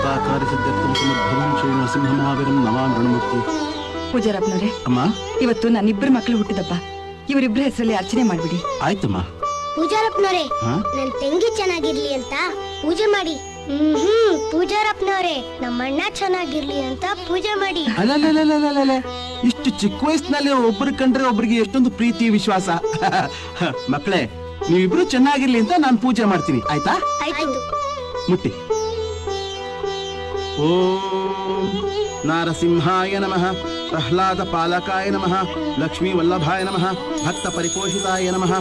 ಸರ್ವಾಕಾರ್ಯ ಸಿದ್ಧರ್ಥಂ ಸಮುದ್ಭವಂ ಶ್ರೀ ನರಸಿಂಹ ಮಹಾವೀರಂ ನಮಾಮಿ ಋಣಮೂರ್ತಿ. ಪೂಜಾರಪ್ಪನವರೇ, ಅಮ್ಮ, ಇವತ್ತು ನನ್ನಿಬ್ಬರು ಮಕ್ಕಳು ಹುಟ್ಟಿದಪ್ಪ. ಇವರಿಬ್ಬರ ಹೆಸರಲ್ಲಿ ಅರ್ಚನೆ ಮಾಡ್ಬಿಡಿ. ಆಯ್ತಮ್ಮ. ಪೂಜಾರಪ್ಪನವರೇ, ನನ್ ತಂಗಿ ಚೆನ್ನಾಗಿರ್ಲಿ ಅಂತ ಪೂಜೆ ಮಾಡಿ. ಪೂಜಾರಪ್ಪನವರೇ, ನಮ್ಮಣ್ಣ ಚೆನ್ನಾಗಿರ್ಲಿ ಅಂತ ಪೂಜೆ ಮಾಡಿ. ಅಲ್ಲ, ಇಷ್ಟು ಚಿಕ್ಕ ವಯಸ್ಸಿನಲ್ಲಿ ಒಬ್ಬರು ಕಂಡ್ರೆ ಒಬ್ಬರಿಗೆ ಎಷ್ಟೊಂದು ಪ್ರೀತಿ ವಿಶ್ವಾಸ. ಮಕ್ಕಳೇ, ನೀವಿಬ್ರು ಚೆನ್ನಾಗಿರ್ಲಿ ಅಂತ ನಾನು ಪೂಜೆ ಮಾಡ್ತೀನಿ, ಆಯ್ತಾ? ಆಯ್ತು. ಮುಟ್ಟಿ. ಓಂ ನಾರಸಿಂಹಾಯ ನಮಃ, ಪ್ರಹ್ಲಾದ ಪಾಲಕಾಯ ನಮಃ, ಲಕ್ಷ್ಮೀ ವಲ್ಲಭಾಯ ನಮಃ, ಭಕ್ತ ಪರಿಪೋಷಿತಾಯ ನಮಃ.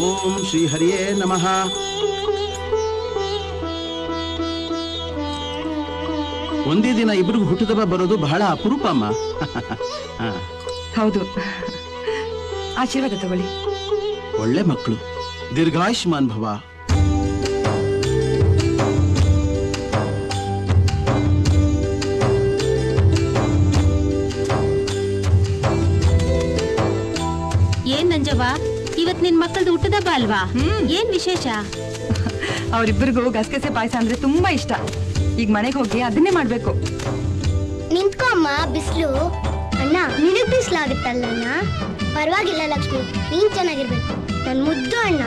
ಓಂ ಶ್ರೀ ಹರಿಯೇ ನಮಃ. ಒಂದೇ ದಿನ ಇಬ್ರಿಗೂ ಹುಟ್ಟಿದಬ್ಬ ಬರೋದು ಬಹಳ ಅಪರೂಪ ಅಮ್ಮ. ಹೌದು, ಆಶೀರ್ವಾದ ತಗೊಳ್ಳಿ. ಒಳ್ಳೆ ಮಕ್ಕಳು, ದೀರ್ಘಾಯುಷ್ಮಾನ್ ಭವ. ಏನ್ ನಂಜವ್ವ, ಇವತ್ ನಿನ್ ಮಕ್ಕಳದು ಹುಟ್ಟದಬ್ಬ ಅಲ್ವಾ? ಏನ್ ವಿಶೇಷ? ಅವರಿಬ್ಬರಿಗೂ ಗಸಗಸೆ ಪಾಯಸ ಅಂದ್ರೆ ತುಂಬಾ ಇಷ್ಟ. ಈಗ ಮನೆಗೆ ಹೋಗಿ ಅದನ್ನೇ ಮಾಡ್ಬೇಕು. ನಿಂತ್ಕೋ ಅಮ್ಮ, ಬಿಸ್ಲು. ಅಣ್ಣ, ನಿನಗ್ ಬಿಸ್ಲಾಗುತ್ತಲ್ಲ. ಪರವಾಗಿಲ್ಲ ಲಕ್ಷ್ಮಿ, ನೀನ್ ಚೆನ್ನಾಗಿರ್ಬೇಕು. ನನ್ ಮುದ್ದು ಅಣ್ಣ.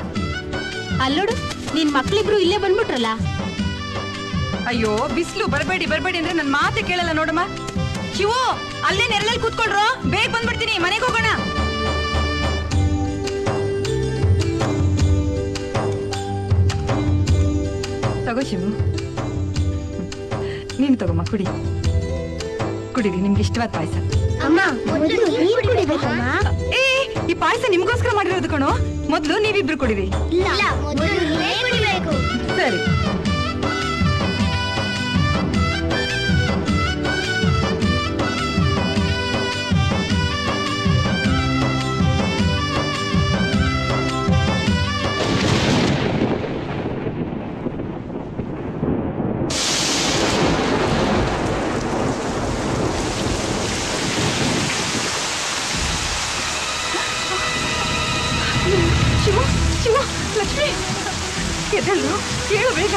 ಅಲ್ಲೋಡು, ನಿನ್ ಮಕ್ಳಿಬ್ರು ಇಲ್ಲೇ ಬಂದ್ಬಿಟ್ರಲ್ಲ. ಅಯ್ಯೋ ಬಿಸ್ಲು, ಬರ್ಬೇಡಿ ಅಂದ್ರೆ ನನ್ ಮಾತೆ ಕೇಳಲ್ಲ ನೋಡಮ್ಮ. ಶಿವು, ಅಲ್ಲೇ ನೆರಳಲ್ಲಿ ಕೂತ್ಕೊಳ್ರೋ, ಬೇಗ ಬಂದ್ಬಿಡ್ತೀನಿ, ಮನೆಗೆ ಹೋಗೋಣ. ತಗೋ ಶಿವು, ನೀನು ತಗೋಮ್ಮ, ಕುಡೀರಿ, ನಿಮ್ಗೆ ಇಷ್ಟವಾದ ಪಾಯಸ. ಏ, ಈ ಪಾಯಸ ನಿಮ್ಗೋಸ್ಕರ ಮಾಡಿರೋದು ಕಣೋ. ಮೊದ್ಲು ನೀವಿಬ್ರು ಕುಡೀರಿ. ಸರಿ. ಲಕ್ಷ್ಮಿ, ಎದ್ದೇಳು, ಹೇಳು ಬೇಗ.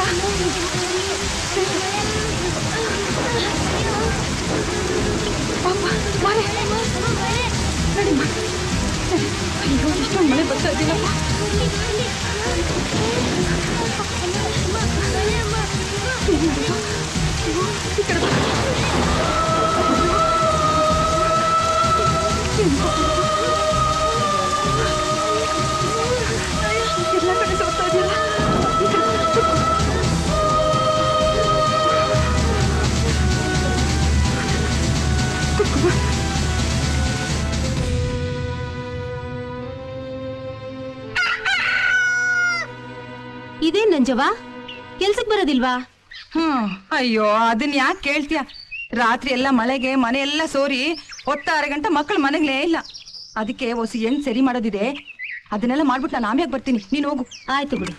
ಅಯ್ಯೋ, ಇಷ್ಟೊಂದು ಮಳೆ ಬರ್ತಾ ಇದ್ದೀನಪ್ಪ. ಈ ಕಡೆ ಎಲ್ಲ ಕಡೆ ಸೋಗ್ತಾ ಇದೆಯಲ್ಲ. ಇದೇನ್ ನಂಜವ್ವ, ಕೆಲ್ಸಕ್ ಬರೋದಿಲ್ವಾ? ಅಯ್ಯೋ, ಅದನ್ನ ಯಾಕೆ ಕೇಳ್ತೀಯ? ರಾತ್ರಿ ಎಲ್ಲ ಮಳೆಗೆ ಮನೆ ಎಲ್ಲ ಸೋರಿ ಹೊತ್ತ 6 ಗಂಟೆ ಮಕ್ಕಳು ಮನೆಗಳೇ ಇಲ್ಲ. ಅದಕ್ಕೆ ಹೊಸ ಹೆಣ್ ಸರಿ ಮಾಡೋದಿದೆ, ಅದನ್ನೆಲ್ಲ ಮಾಡ್ಬಿಟ್ಟು ನಾನು ಆಮ್ಯಾಗ ಬರ್ತೀನಿ, ನೀನು ಹೋಗು. ಆಯ್ತು ಬಿಡು.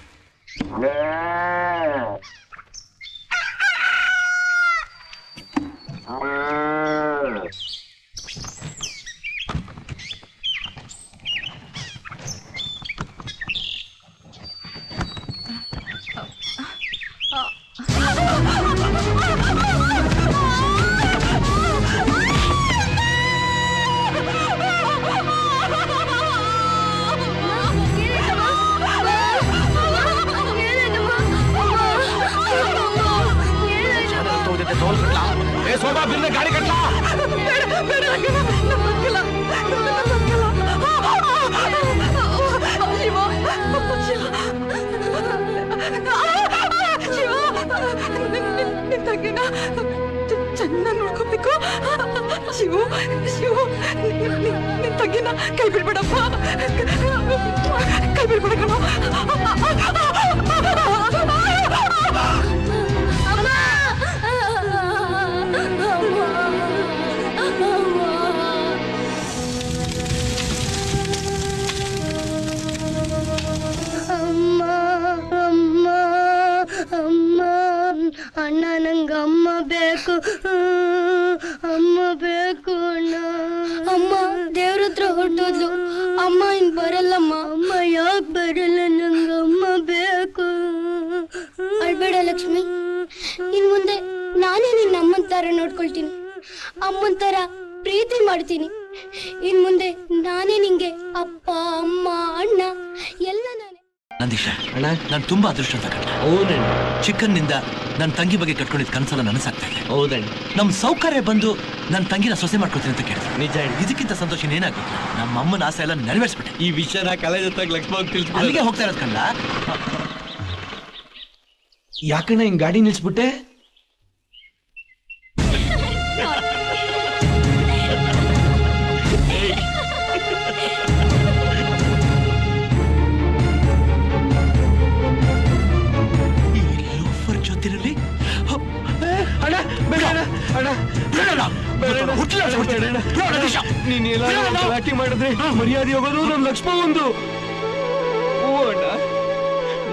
ಗಾಡಿ ಕಟ್ಟ. ಚೆನ್ನಾಗಿ ನೋಡ್ಕೋಬೇಕು. ಶಿವು, ನಿನ್ ತಂಗಿನ ಕೈ ಬಿಡ್ಬೇಡಪ್ಪ, ಕೈ ಬಿಡ್ಬೇಡ ಕಣೋ. ಅಣ್ಣ, ನಂಗ ಅಮ್ಮ ಬೇಕು, ಅಮ್ಮ ಬೇಕು ಅಣ್ಣ. ಅಮ್ಮ ದೇವ್ರ ಹತ್ರ ಹೊರಟೋದ್ಲು. ಅಮ್ಮ ಹಿಂಗ್ ಬರಲ್ಲಮ್ಮ. ಅಮ್ಮ ಯಾಕೆ ಬರಲ್ಲ? ನಂಗ ಅಮ್ಮ ಬೇಕು. ಅಳ್ಬೇಡ ಲಕ್ಷ್ಮಿ, ಇನ್ ಮುಂದೆ ನಾನೇ ನಿನ್ನ ಅಮ್ಮನ ತರ ನೋಡ್ಕೊಳ್ತೀನಿ, ಅಮ್ಮನ ತರ ಪ್ರೀತಿ ಮಾಡ್ತೀನಿ. ಇನ್ ಮುಂದೆ ನಾನೇ ನಿಂಗೆ ಅಪ್ಪ, ಅಮ್ಮ, ಅಣ್ಣ ಎಲ್ಲ ನಾನೇ. ನಂದೀಶ ಅಣ್ಣ, ನಾನು ತುಂಬಾ ಅದೃಷ್ಟ. ಹೌದಣ್ಣ. ಚಿಕ್ಕನ್ನಿಂದ ನನ್ನ ತಂಗಿ ಬಗ್ಗೆ ಕಟ್ಕೊಂಡಿದ್ದ ಕನಸಲ್ಲ ನನಸಾಗ್ತಾ ಇದೆ. ಹೌದಣ್ಣ. ನಮ್ ಸೌಕರ್ಯ ಬಂದು ನನ್ನ ತಂಗಿನ ಸೊಸೆ ಮಾಡ್ಕೊಡ್ತೀನಿ ಅಂತ ಕೇಳಿದೆ. ನಿಜ. ಇದಕ್ಕಿಂತ ಸಂತೋಷ ಏನಾಗುತ್ತೆ? ನಮ್ಮ ಅಮ್ಮನ ಆಸೆ ಎಲ್ಲ ನೆರವೇರಿಸ್ಬಿಟ್ಟೆ. ಈ ವಿಷಯನ ಕಾಲೇಜ್ ಹತ್ರ ಲಕ್ಷ್ಮಣ ಅಲ್ಲಿಗೆ ಹೋಗ್ತಾ ಇರೋದ್ ಕಣ್ಣ. ಯಾಕಣ್ಣ ಹಿಂಗ್ ಗಾಡಿ ನಿಲ್ಸ್ಬಿಟ್ಟೆ? ಜೊತೆಯಲ್ಲಿ ಅಣ್ಣ ಬೇಡ ಅಣ್ಣ, ನೀನ್ ಗಲಾಟೆ ಮಾಡಿದ್ರೆ ಮರ್ಯಾದೆ ಹೋಗೋದು ನಮ್ ಲಕ್ಷ್ಮ ಒಂದು. ಓ ಅಣ್ಣ,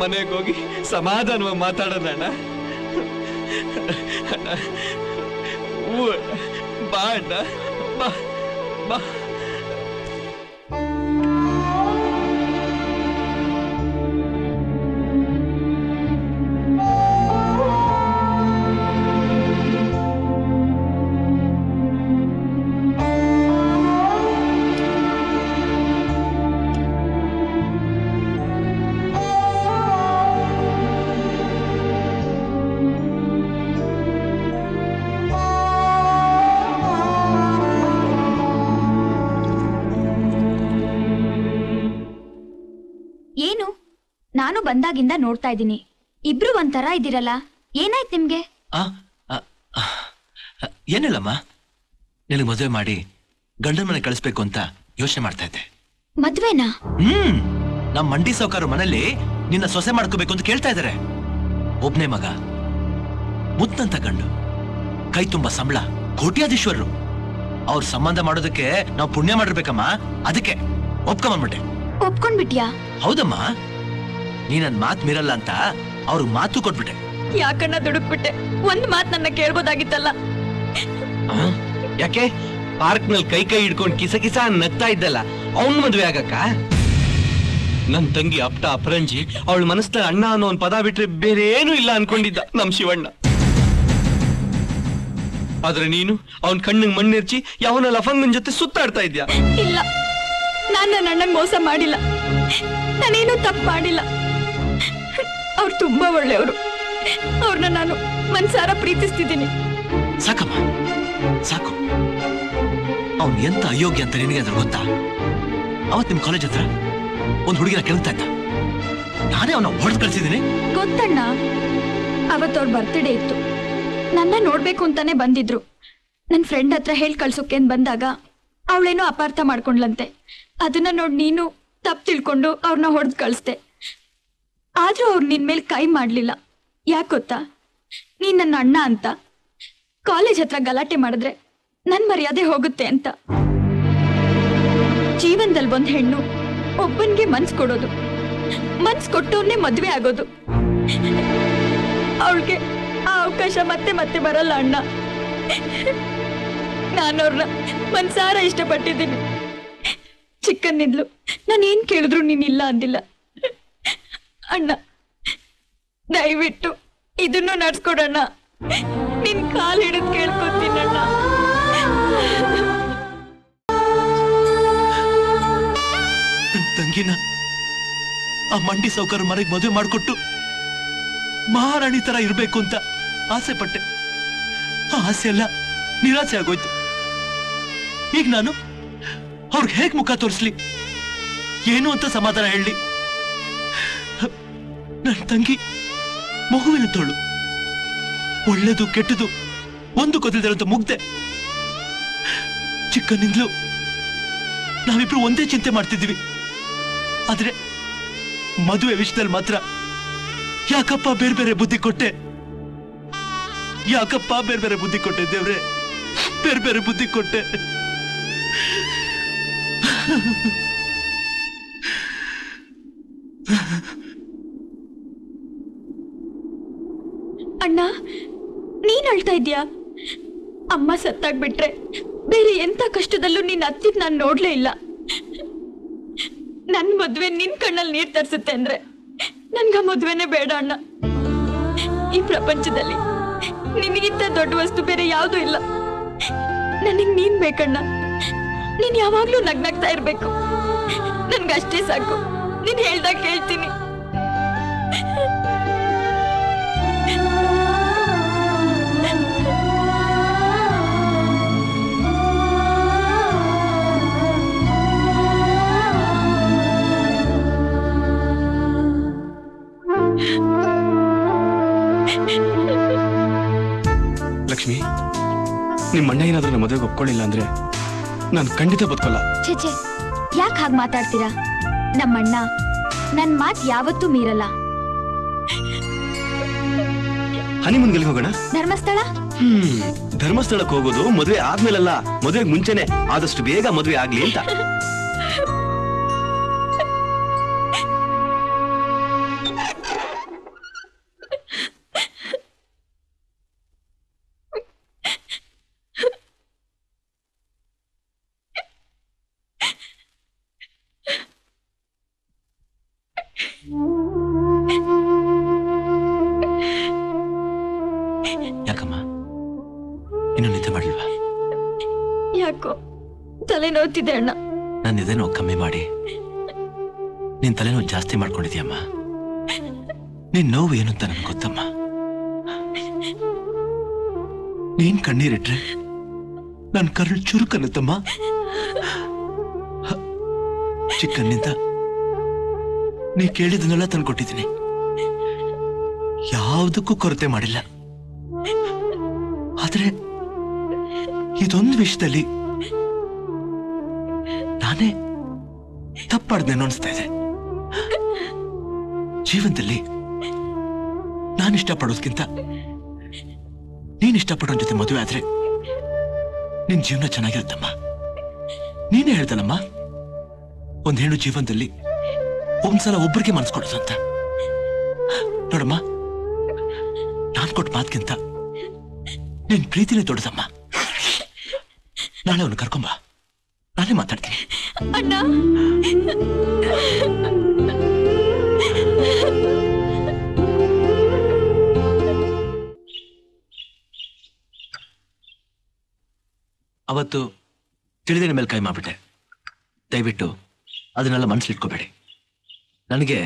ಮನೆಗೆ ಹೋಗಿ ಸಮಾಧಾನವಾಗಿ ಮಾತಾಡೋಣ ಅಣ್ಣ. ಅಣ್ಣ ಓ ಅಣ್ಣ, ಬಾ ಅಣ್ಣ, ಬಾ ಬಾ. ಏನು? ನಾನು ಬಂದಾಗಿಂದ ನೋಡ್ತಾ ಇದ್ದೀನಿ, ಇಬ್ರು ಒಂಥರ ಇದ್ದೀರಲ್ಲ, ಏನಾಯ್ತು ನಿಮ್ಗೆ? ಏನಿಲ್ಲಮ್ಮ, ನಿನಗೆ ಮದುವೆ ಮಾಡಿ ಗಂಡನ ಮನೆ ಕಳಿಸ್ಬೇಕು ಅಂತ ಯೋಚನೆ ಮಾಡ್ತಾ ಇದ್ದೆ. ಮದ್ವೆನಾ? ನಮ್ಮ ಮಂಡಿ ಸಾವ್ಕಾರ ಮನೇಲಿ ನಿನ್ನ ಸೊಸೆ ಮಾಡ್ಕೋಬೇಕು ಅಂತ ಕೇಳ್ತಾ ಇದಾರೆ. ಒಬ್ನೇ ಮಗ, ಮುತ್ತಂತ ಗಂಡು, ಕೈ ತುಂಬಾ ಸಂಬಳ, ಕೋಟ್ಯಾಧೀಶ್ವರರು. ಅವ್ರ ಸಂಬಂಧ ಮಾಡೋದಕ್ಕೆ ನಾವು ಪುಣ್ಯ ಮಾಡಿರ್ಬೇಕಮ್ಮ. ಅದಕ್ಕೆ ಒಪ್ಕೊಂಡ್ಬಿಟ್ಟೆ. ಒಪ್ಕೊಂಡ್ಬಿಟ್ಯಾ? ಹೌದಮ್ಮ, ನೀ ನನ್ ಮಾತ್ ಮೀರಲ್ಲ ಅಂತ ಅವ್ರಿಗೆ ಮಾತು ಕೊಟ್ಬಿಟ್ಟೆ. ಯಾಕಣ್ಣ ದುಡುಕ್ಬಿಟ್ಟೆ? ಒಂದ್ ಮಾತ್ ನನ್ನ ಕೇಳ್ಬೋದಾಗಿತ್ತಲ್ಲ. ಯಾಕೆ ಪಾರ್ಕ್ ನಲ್ಲಿ ಕೈ ಕೈ ಹಿಡ್ಕೊಂಡು ಕಿಸ ಕಿಸ ನಗ್ತಾ ಇದ್ದಲ್ಲ, ಅವನ್ ಮದ್ವೆ ಆಗಕ್ಕ? ನನ್ ತಂಗಿ ಅಪ್ಟ ಅಪರಂಜಿ ಅವಳ ಮನಸ್ಸಲ್ಲಿ ಅಣ್ಣ ಅನ್ನೋ ಒಂದ್ ಪದ ಬಿಟ್ರೆ ಬೇರೆ ಏನು ಇಲ್ಲ ಅನ್ಕೊಂಡಿದ್ದ ನಮ್ ಶಿವಣ್ಣ. ಆದ್ರೆ ನೀನು ಅವನ್ ಕಣ್ಣಿಗೆ ಮಣ್ಣೆರ್ಚಿ ಯಾವನ ಲಫಂಗನ್ ಜೊತೆ ಸುತ್ತಾಡ್ತಾ ಇದ್ಯಾ. ಇಲ್ಲ, ನಾನ್ ನನ್ನ ಅಣ್ಣಂಗ್ ಮೋಸ ಮಾಡಿಲ್ಲ, ನಾನೇನು ತಪ್ಪು ಮಾಡಿಲ್ಲ. ಅವ್ರು ತುಂಬಾ ಒಳ್ಳೆಯವರು, ಅವ್ರನ್ನ ನಾನು ಮನ್ಸಾರ ಪ್ರೀತಿಸ್ತಿದ್ದೀನಿ. ಸಾಕಮ್ಮ, ಸಾಕು. ಅವನ್ ಎಂತ ಅಯೋಗ್ಯ ಅಂತ ನಿನಗೆ ಅದ್ರ ಗೊತ್ತಾ? ಅವತ್ ನಿಮ್ ಕಾಲೇಜ್ ಹತ್ರ ಒಂದ್ ಹುಡುಗಿನ ಕೇಳ್ತಾ ಇದ್ದ, ನಾನೇ ಅವನ ಹೊಡೆದು ಕಳ್ಸಿದ್ದೀನಿ. ಗೊತ್ತಣ್ಣ, ಅವತ್ ಅವ್ರ ಬರ್ತ್ಡೇ ಇತ್ತು, ನನ್ನ ನೋಡ್ಬೇಕು ಅಂತಾನೆ ಬಂದಿದ್ರು. ನನ್ ಫ್ರೆಂಡ್ ಹತ್ರ ಹೇಳ್ ಕಳ್ಸೋಕೆ ಬಂದಾಗ ಅವಳೇನೋ ಅಪಾರ್ಥ ಮಾಡ್ಕೊಂಡ್ಲಂತೆ. ಅದನ್ನ ನೋಡ್ ನೀನು ತಪ್ಪು ತಿಳ್ಕೊಂಡು ಅವ್ರನ್ನ ಹೊಡೆದು ಕಳಿಸ್ದೆ. ಆದ್ರೂ ಅವ್ರು ನಿನ್ ಮೇಲೆ ಕೈ ಮಾಡ್ಲಿಲ್ಲ. ಯಾಕೆ ಗೊತ್ತಾ? ನೀನ್ ನನ್ನ ಅಣ್ಣ ಅಂತ. ಕಾಲೇಜ್ ಹತ್ರ ಗಲಾಟೆ ಮಾಡಿದ್ರೆ ನನ್ ಮರ್ಯಾದೆ ಹೋಗುತ್ತೆ ಅಂತ. ಜೀವನದಲ್ಲಿ ಒಂದ್ ಹೆಣ್ಣು ಒಬ್ಬನ್ಗೆ ಮನ್ಸ್ ಕೊಡೋದು, ಮನ್ಸ್ ಕೊಟ್ಟವ್ರನ್ನೇ ಮದ್ವೆ ಆಗೋದು. ಅವಳಿಗೆ ಆ ಅವಕಾಶ ಮತ್ತೆ ಮತ್ತೆ ಬರಲ್ಲ ಅಣ್ಣ. ನಾನವ್ರನ್ನ ಮನ್ಸಾರ ಇಷ್ಟಪಟ್ಟಿದ್ದೀನಿ. ಚಿಕ್ಕನ್ನಿದ್ಲು, ನಾನೇನ್ ಕೇಳಿದ್ರು ನೀನಿಲ್ಲ ಅಂದಿಲ್ಲ. ಅಣ್ಣ, ದಯವಿಟ್ಟು ಇದನ್ನು ನಡ್ಸ್ಕೊಡಣ್ಣ. ನಿನ್ ಕಾಲ್ ಹಿಡಿದು ಕೇಳ್ಕೊತೀನಣ್ಣ. ತಂಗಿನ ಆ ಮಂಡಿ ಸಾವ್ಕಾರ ಮನೆಗೆ ಮದುವೆ ಮಾಡಿಕೊಟ್ಟು ಮಹಾರಾಣಿ ತರ ಇರ್ಬೇಕು ಅಂತ ಆಸೆ ಪಟ್ಟೆ. ಆ ಆಸೆ ಎಲ್ಲ ನಿರಾಸೆ ಆಗೋಯ್ತು. ಈಗ ನಾನು ಅವ್ರಿಗೆ ಹೇಗ್ ಮುಖ ತೋರಿಸ್ಲಿ, ಏನು ಅಂತ ಸಮಾಧಾನ ಹೇಳಿ? ನನ್ನ ತಂಗಿ ಮಗುವಿನ ತೋಳು, ಒಳ್ಳೇದು ಕೆಟ್ಟದು ಒಂದು ಗೊತ್ತಿಲ್ಲದಂತ ಮುಗ್ದೆ. ಚಿಕ್ಕನಿಂದಲೂ ನಾವಿಬ್ರು ಒಂದೇ ಚಿಂತೆ ಮಾಡ್ತಿದ್ವಿ. ಆದ್ರೆ ಮದುವೆ ವಿಷಯದಲ್ಲಿ ಮಾತ್ರ ಯಾಕಪ್ಪ ಬೇರೆ ಬೇರೆ ಬುದ್ಧಿ ಕೊಟ್ಟೆ? ಯಾಕಪ್ಪ ಬೇರೆ ಬೇರೆ ಬುದ್ಧಿ ಕೊಟ್ಟೆ ದೇವ್ರೆ? ಬೇರೆ ಬೇರೆ ಬುದ್ಧಿ ಕೊಟ್ಟೆ. ಅಣ್ಣ, ನೀನ್ ಅಳ್ತಾ ಇದ್ಯಾ? ಅಮ್ಮ ಸತ್ತಾಗ್ಬಿಟ್ರೆ ಬೇರೆ ಎಂತ ಕಷ್ಟದಲ್ಲೂ ನೀನ್ ಅತ್ತಿದ್ ನಾನ್ ನೋಡ್ಲೇ ಇಲ್ಲ. ನನ್ ಮದ್ವೆ ನಿನ್ ಕಣ್ಣಲ್ಲಿ ನೀರ್ ತರ್ಸುತ್ತೆ ಅಂದ್ರೆ ನನ್ಗ ಮದ್ವೆನೇ ಬೇಡ ಅಣ್ಣ. ಈ ಪ್ರಪಂಚದಲ್ಲಿ ನಿನಗಿಂತ ದೊಡ್ಡ ವಸ್ತು ಬೇರೆ ಯಾವ್ದು ಇಲ್ಲ. ನನಗ್ ನೀನ್ ಬೇಕಣ್ಣ. ನೀನ್ ಯಾವಾಗ್ಲೂ ನಗ್ನಗ್ತಾ ಇರ್ಬೇಕು. ನನ್ಗಷ್ಟೇ ಸಾಕು. ನೀನ್ ಹೇಳ್ದಾಗ ಕೇಳ್ತೀನಿ. ಲಕ್ಷ್ಮಿ, ನಿಮ್ಮ ಅಣ್ಣ ಏನಾದ್ರೂ ನಮ್ಮ ಮದುವೆಗೆ ಒಪ್ಕೊಳ್ಳಿಲ್ಲ ಅಂದ್ರೆ ನಾನು ಖಂಡಿತ ಬದುಕಲ್ಲ. ಛೇ, ಯಾಕೆ ಹಾಗೆ ಮಾತಾಡ್ತೀರಾ? ನಮ್ಮಣ್ಣ ನನ್ ಮಾತ್ ಯಾವತ್ತೂ ಮೀರಲ್ಲ. ಹನಿಮೂನ್ ಗೆಲ್ಗೆ ಹೋಗೋಣ. ಧರ್ಮಸ್ಥಳ? ಧರ್ಮಸ್ಥಳಕ್ಕೆ ಹೋಗೋದು ಮದುವೆ ಆದ್ಮೇಲಲ್ಲ, ಮದುವೆಗೆ ಮುಂಚೆನೆ. ಆದಷ್ಟು ಬೇಗ ಮದುವೆ ಆಗ್ಲಿ ಅಂತ. ಯಾಕಮ್ಮ, ಇನ್ನು ನಿದ್ದೆ ಮಾಡಿಲ್ವಾ? ಯಾಕೋ ತಲೆ ನೋವ್ತಿದೆ ಅಣ್ಣ. ನಾನು ನಿದ್ದೆ ಕಮ್ಮಿ ಮಾಡಿ ನಿನ್ ತಲೆನೋವು ಜಾಸ್ತಿ ಮಾಡ್ಕೊಂಡಿದ್ಯಮ್ಮ. ನಿನ್ ನೋವು ಏನು ಅಂತ ನನ್ಗೆ ಗೊತ್ತಮ್ಮ. ನೀನ್ ಕಣ್ಣೀರಿಟ್ರೆ ನನ್ ಕರುಳು ಚುರುಕನ್ನುತ್ತಮ್ಮ. ಚಿಕ್ಕನ್ನಿಂದ ನೀ ಕೇಳಿದನ್ನೆಲ್ಲ ತಂದ್ಕೊಟ್ಟಿದ್ದೀನಿ. ಯಾವುದಕ್ಕೂ ಕೊರತೆ ಮಾಡಿಲ್ಲ. ಆದ್ರೆ ಇದೊಂದು ವಿಷಯದಲ್ಲಿ ನಾನೇ ತಪ್ಪಾಡ್ದೇನೋ ಅನಿಸ್ತಾ ಇದೆ. ಜೀವನದಲ್ಲಿ ನಾನು ಇಷ್ಟಪಡೋದ್ಕಿಂತ ನೀನ್ ಇಷ್ಟಪಡೋ ಜೊತೆ ಮದುವೆ ಆದ್ರೆ ನಿನ್ ಜೀವನ ಚೆನ್ನಾಗಿರುತ್ತಮ್ಮ. ನೀನೇ ಹೇಳ್ದಲ್ಲಮ್ಮ, ಒಂದ್ ಹೆಣ್ಣು ಜೀವನದಲ್ಲಿ ಒಂದ್ಸಲ ಒಬ್ಬರಿಗೆ ಮನಸ್ಸು ಕೊಡೋದು ಅಂತ. ನೋಡಮ್ಮ, ನಾನ್ ಕೊಟ್ಟ ಮಾತ್ಗಿಂತ ನಿನ್ ಪ್ರೀತಿನೇ ದೊಡ್ಡದಮ್ಮ. ನಾಳೆ ಅವನು ಕರ್ಕೊಂಬ, ನಾನೇ ಮಾತಾಡ್ತೀನಿ. ಅಣ್ಣ, ಅವತ್ತು ತಿಳಿದೇನ ಮೇಲೆ ಕೈ ಮಾಡ್ಬಿಟ್ಟೆ. ದಯವಿಟ್ಟು ಅದನ್ನೆಲ್ಲ ಮನಸ್ಸಿಟ್ಕೋಬೇಡಿ. ನನಗೆ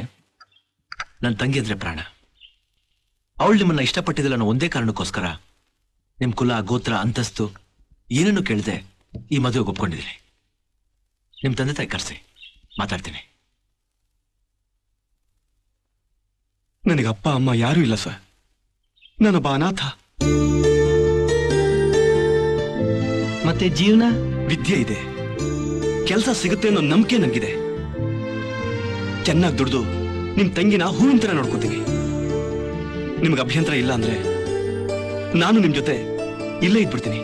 ನನ್ನ ತಂಗಿ ಅಂದ್ರೆ ಪ್ರಾಣ. ಅವಳು ನಿಮ್ಮನ್ನ ಇಷ್ಟಪಟ್ಟಿದ್ದಲ್ಲ ಅನ್ನೋ ಒಂದೇ ಕಾರಣಕ್ಕೋಸ್ಕರ ನಿಮ್ ಕುಲ, ಗೋತ್ರ, ಅಂತಸ್ತು ಏನನ್ನು ಕೇಳದೆ ಈ ಮದುವೆಗೆ ಒಪ್ಕೊಂಡಿದ್ದೀನಿ. ನಿಮ್ ತಂದೆ ತಾಯಿ ಕರೆಸಿ ಮಾತಾಡ್ತೀನಿ. ನನಗೆ ಅಪ್ಪ ಅಮ್ಮ ಯಾರೂ ಇಲ್ಲ ಸರ್. ನಾನೊಬ್ಬ ಅನಾಥ. ಮತ್ತೆ ಜೀವನ? ವಿದ್ಯೆ ಇದೆ, ಕೆಲಸ ಸಿಗುತ್ತೆ ಅನ್ನೋ ನಂಬಿಕೆ ನನಗಿದೆ. ಚೆನ್ನಾಗಿ ದುಡ್ದು ನಿಮ್ ತಂಗಿನ ಹೂವಿನ ತರ ನೋಡ್ಕೋತೀನಿ. ನಿಮ್ಗೆ ಅಭ್ಯಂತರ ಇಲ್ಲ ಅಂದ್ರೆ ನಾನು ನಿಮ್ ಜೊತೆ ಇಲ್ಲೇ ಇದ್ಬಿಡ್ತೀನಿ.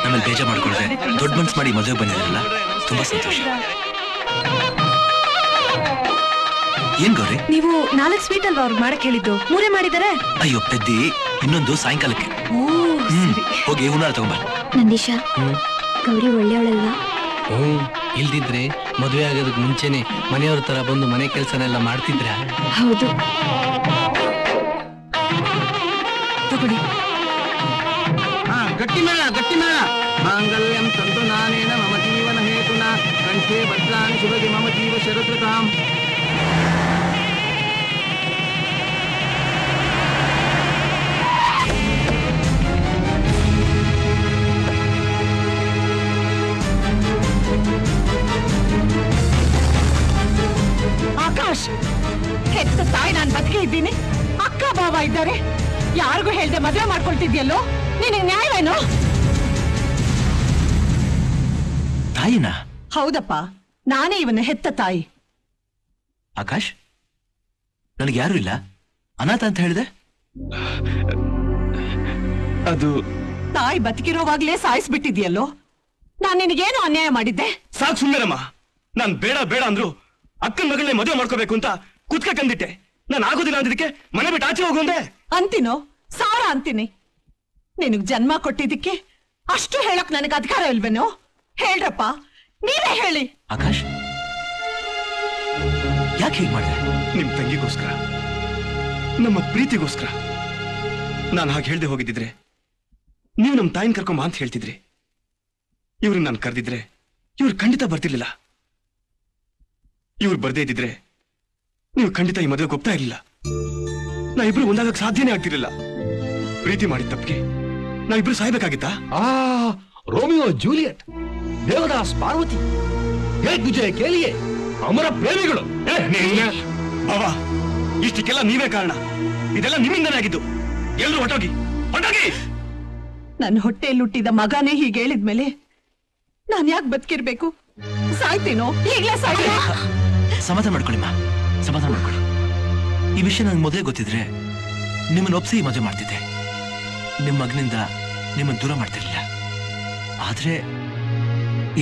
ನಮ್ಮಲ್ಲಿ ಬೇಜಾರು ಮಾಡ್ಕೊಳ್ಳದೆ ದೊಡ್ಡ ಮನ್ಸು ಮಾಡಿ ಮದುವೆ ಬಂದಿರಲ್ಲ, ತುಂಬಾ ಸಂತೋಷ. ಏನ್ ಗೌರಿ, ನೀವು 4 ಸ್ವೀಟ್ ಅಲ್ವಾ ಅವ್ರಿಗೆ ಮಾಡಕ್ ಹೇಳಿದ್ದು? 3 ಮಾಡಿದಾರೆ. ಅಯ್ಯೋ ಪೆದ್ದಿ, ಇನ್ನೊಂದು ಸಾಯಂಕಾಲಕ್ಕೆ. ಹೋಗಿ ಹುನಾರ ತಗೊಂಬ. ನಂದೀಶ, ಗೌರಿ ಒಳ್ಳೆಯವಳಲ್ವಾ? ಇಲ್ದಿದ್ರೆ ಮದುವೆ ಆಗೋದಕ್ಕೆ ಮುಂಚೆನೆ ಮನೆಯವ್ರ ತರ ಬಂದು ಮನೆ ಕೆಲಸನೆಲ್ಲ ಮಾಡ್ತಿದ್ರ? ಹೌದು. ತಗೊಳ್ಳಿ. ಗಟ್ಟಿ ಮೇಳ, ಗಟ್ಟಿ ಮೇಳ. ಮಾಂಗಲ್ಯಂ ತಂತು ನಾನೇನ ಮಮ ಜೀವನ ಹೇತುನ ಕಂಠೆ ಭದ್ರಾಣಿ ಶುಭಗೆ ಮಮ ಜೀವ ಶರತ್ರತಾಂ. ಆಕಾಶ್, ಹೆತ್ತ ತಾಯಿ ನಾನು ಬದುಕೇ ಇದ್ದೀನಿ, ಅಕ್ಕ ಬಾವ ಇದ್ದಾರೆ, ಯಾರಿಗೂ ಹೇಳ್ದೆ ಮದುವೆ ಮಾಡ್ಕೊಳ್ತಿದ್ಯಲ್ಲೋ, ನಿನಗೆ ನ್ಯಾಯವೇನು? ತಾಯಿನ? ಹೌದಪ್ಪ, ನಾನೇ ಇವನ ಹೆತ್ತ ತಾಯಿ. ಆಕಾಶ್, ನನಗೆ ಯಾರು ಇಲ್ಲ, ಅನಾಥ ಅಂತ ಹೇಳಿದೆ. ಅದು ತಾಯಿ ಬದುಕಿರೋವಾಗ್ಲೇ ಸಾಯಿಸ್ಬಿಟ್ಟಿದ್ಯಲ್ಲೋ, ನಾನ್ ನಿನಗೇನು ಅನ್ಯಾಯ ಮಾಡಿದ್ದೆ? ಸಾಕು ಸುಂದರಮ್ಮ. ನಾನ್ ಬೇಡ ಬೇಡ ಅಂದ್ರು ಅಕ್ಕನ ಮಗಳನ್ನೇ ಮದುವೆ ಮಾಡ್ಕೋಬೇಕು ಅಂತ ಕುತ್ಕ ಕಂದಿಟ್ಟೆ. ನಾನು ಆಗೋದಿಲ್ಲ ಅಂದಿದ್ದಕ್ಕೆ ಮನೆ ಬಿಟ್ಟು ಆಚೆ ಹೋಗುವಂದೆ ಅಂತೀನೋ ಸಾರ ಅಂತೀನಿ. ನಿನಗ್ ಜನ್ಮ ಕೊಟ್ಟಿದ್ದಕ್ಕೆ ಅಷ್ಟು ಹೇಳಕ್ ನನಗೆ ಅಧಿಕಾರ ಇಲ್ವೇನೋ? ಹೇಳ್ರಪ್ಪ, ನೀವೇ ಹೇಳಿ. ಆಕಾಶ್, ಯಾಕೆ ಹೀಗೆ ಮಾಡಿದೆ? ನಿಮ್ ತಂಗಿಗೋಸ್ಕರ, ನಮ್ಮ ಪ್ರೀತಿಗೋಸ್ಕರ. ನಾನು ಹಾಗೆ ಹೇಳ್ದೆ ಹೋಗಿದ್ದಿದ್ರೆ ನೀವು ನಮ್ಮ ತಾಯಿನ ಕರ್ಕೊಂಬ ಅಂತ ಹೇಳ್ತಿದ್ರಿ. ಇವ್ರನ್ನ ನಾನು ಕರೆದಿದ್ರೆ ಇವ್ರು ಖಂಡಿತ ಬರ್ತಿರ್ಲಿಲ್ಲ. ಇವ್ರು ಬರ್ದೇ ಇದ್ದಿದ್ರೆ ನೀವು ಖಂಡಿತ ಈ ಮದುವೆಗೆ ಹೋಗ್ತಾ ಇರ್ಲಿಲ್ಲ. ನಾವಿಬ್ರು ಒಂದಾಗಕ್ಕೆ ಸಾಧ್ಯನೇ ಆಗ್ತಿರ್ಲಿಲ್ಲ. ಪ್ರೀತಿ ಮಾಡಿದ ತಪ್ಪಿಗೆ ನಾವಿಬ್ರು ಸಾಯ್ಬೇಕಾಗಿತ್ತಾ? ರೋಮಿಯೋ ಜೂಲಿಯಟ್, ದೇವದಾಸ್ ಪಾರ್ವತಿ, ವಿಜಯ ಕೇಳಿಯೇ ಅಮರ ಪ್ರೇಮಿಗಳು. ಬಾವಾ, ಇಷ್ಟಕ್ಕೆಲ್ಲ ನೀವೇ ಕಾರಣ. ಇದೆಲ್ಲ ನಿಮ್ಮಿಂದನೇ ಆಗಿದ್ದು. ಎಲ್ಲರೂ ಹೊಟ್ಟೋಗಿ ಹೊಟ್ಟೋಗಿ. ನನ್ನ ಹೊಟ್ಟೆಯಲ್ಲಿ ಹುಟ್ಟಿದ ಮಗನೇ ಹೀಗೆ ಹೇಳಿದ್ಮೇಲೆ ನಾನ್ ಯಾಕೆ ಬದುಕಿರ್ಬೇಕು? ಸಾಯ್ತೀನೋ? ಈಗ್ಲೇ ಸಾಯ್ತೀನೋ? ಸಮಾಧಾನ ಮಾಡ್ಕೊಳ್ಳಿಮ್ಮ, ಸಮಾಧಾನ ಮಾಡ್ಕೊಳ್ಳಿ. ಈ ವಿಷಯ ನನಗೆ ಮೊದಲೇ ಗೊತ್ತಿದ್ರೆ ನಿಮ್ಮನ್ನ ಒಪ್ಸಿ ಮದುವೆ ಮಾಡ್ತಿದ್ದೆ. ನಿಮ್ಮ ಮಗನಿಂದ ನಿಮ್ಮನ್ನು ದೂರ ಮಾಡ್ತಿರ್ಲಿಲ್ಲ. ಆದ್ರೆ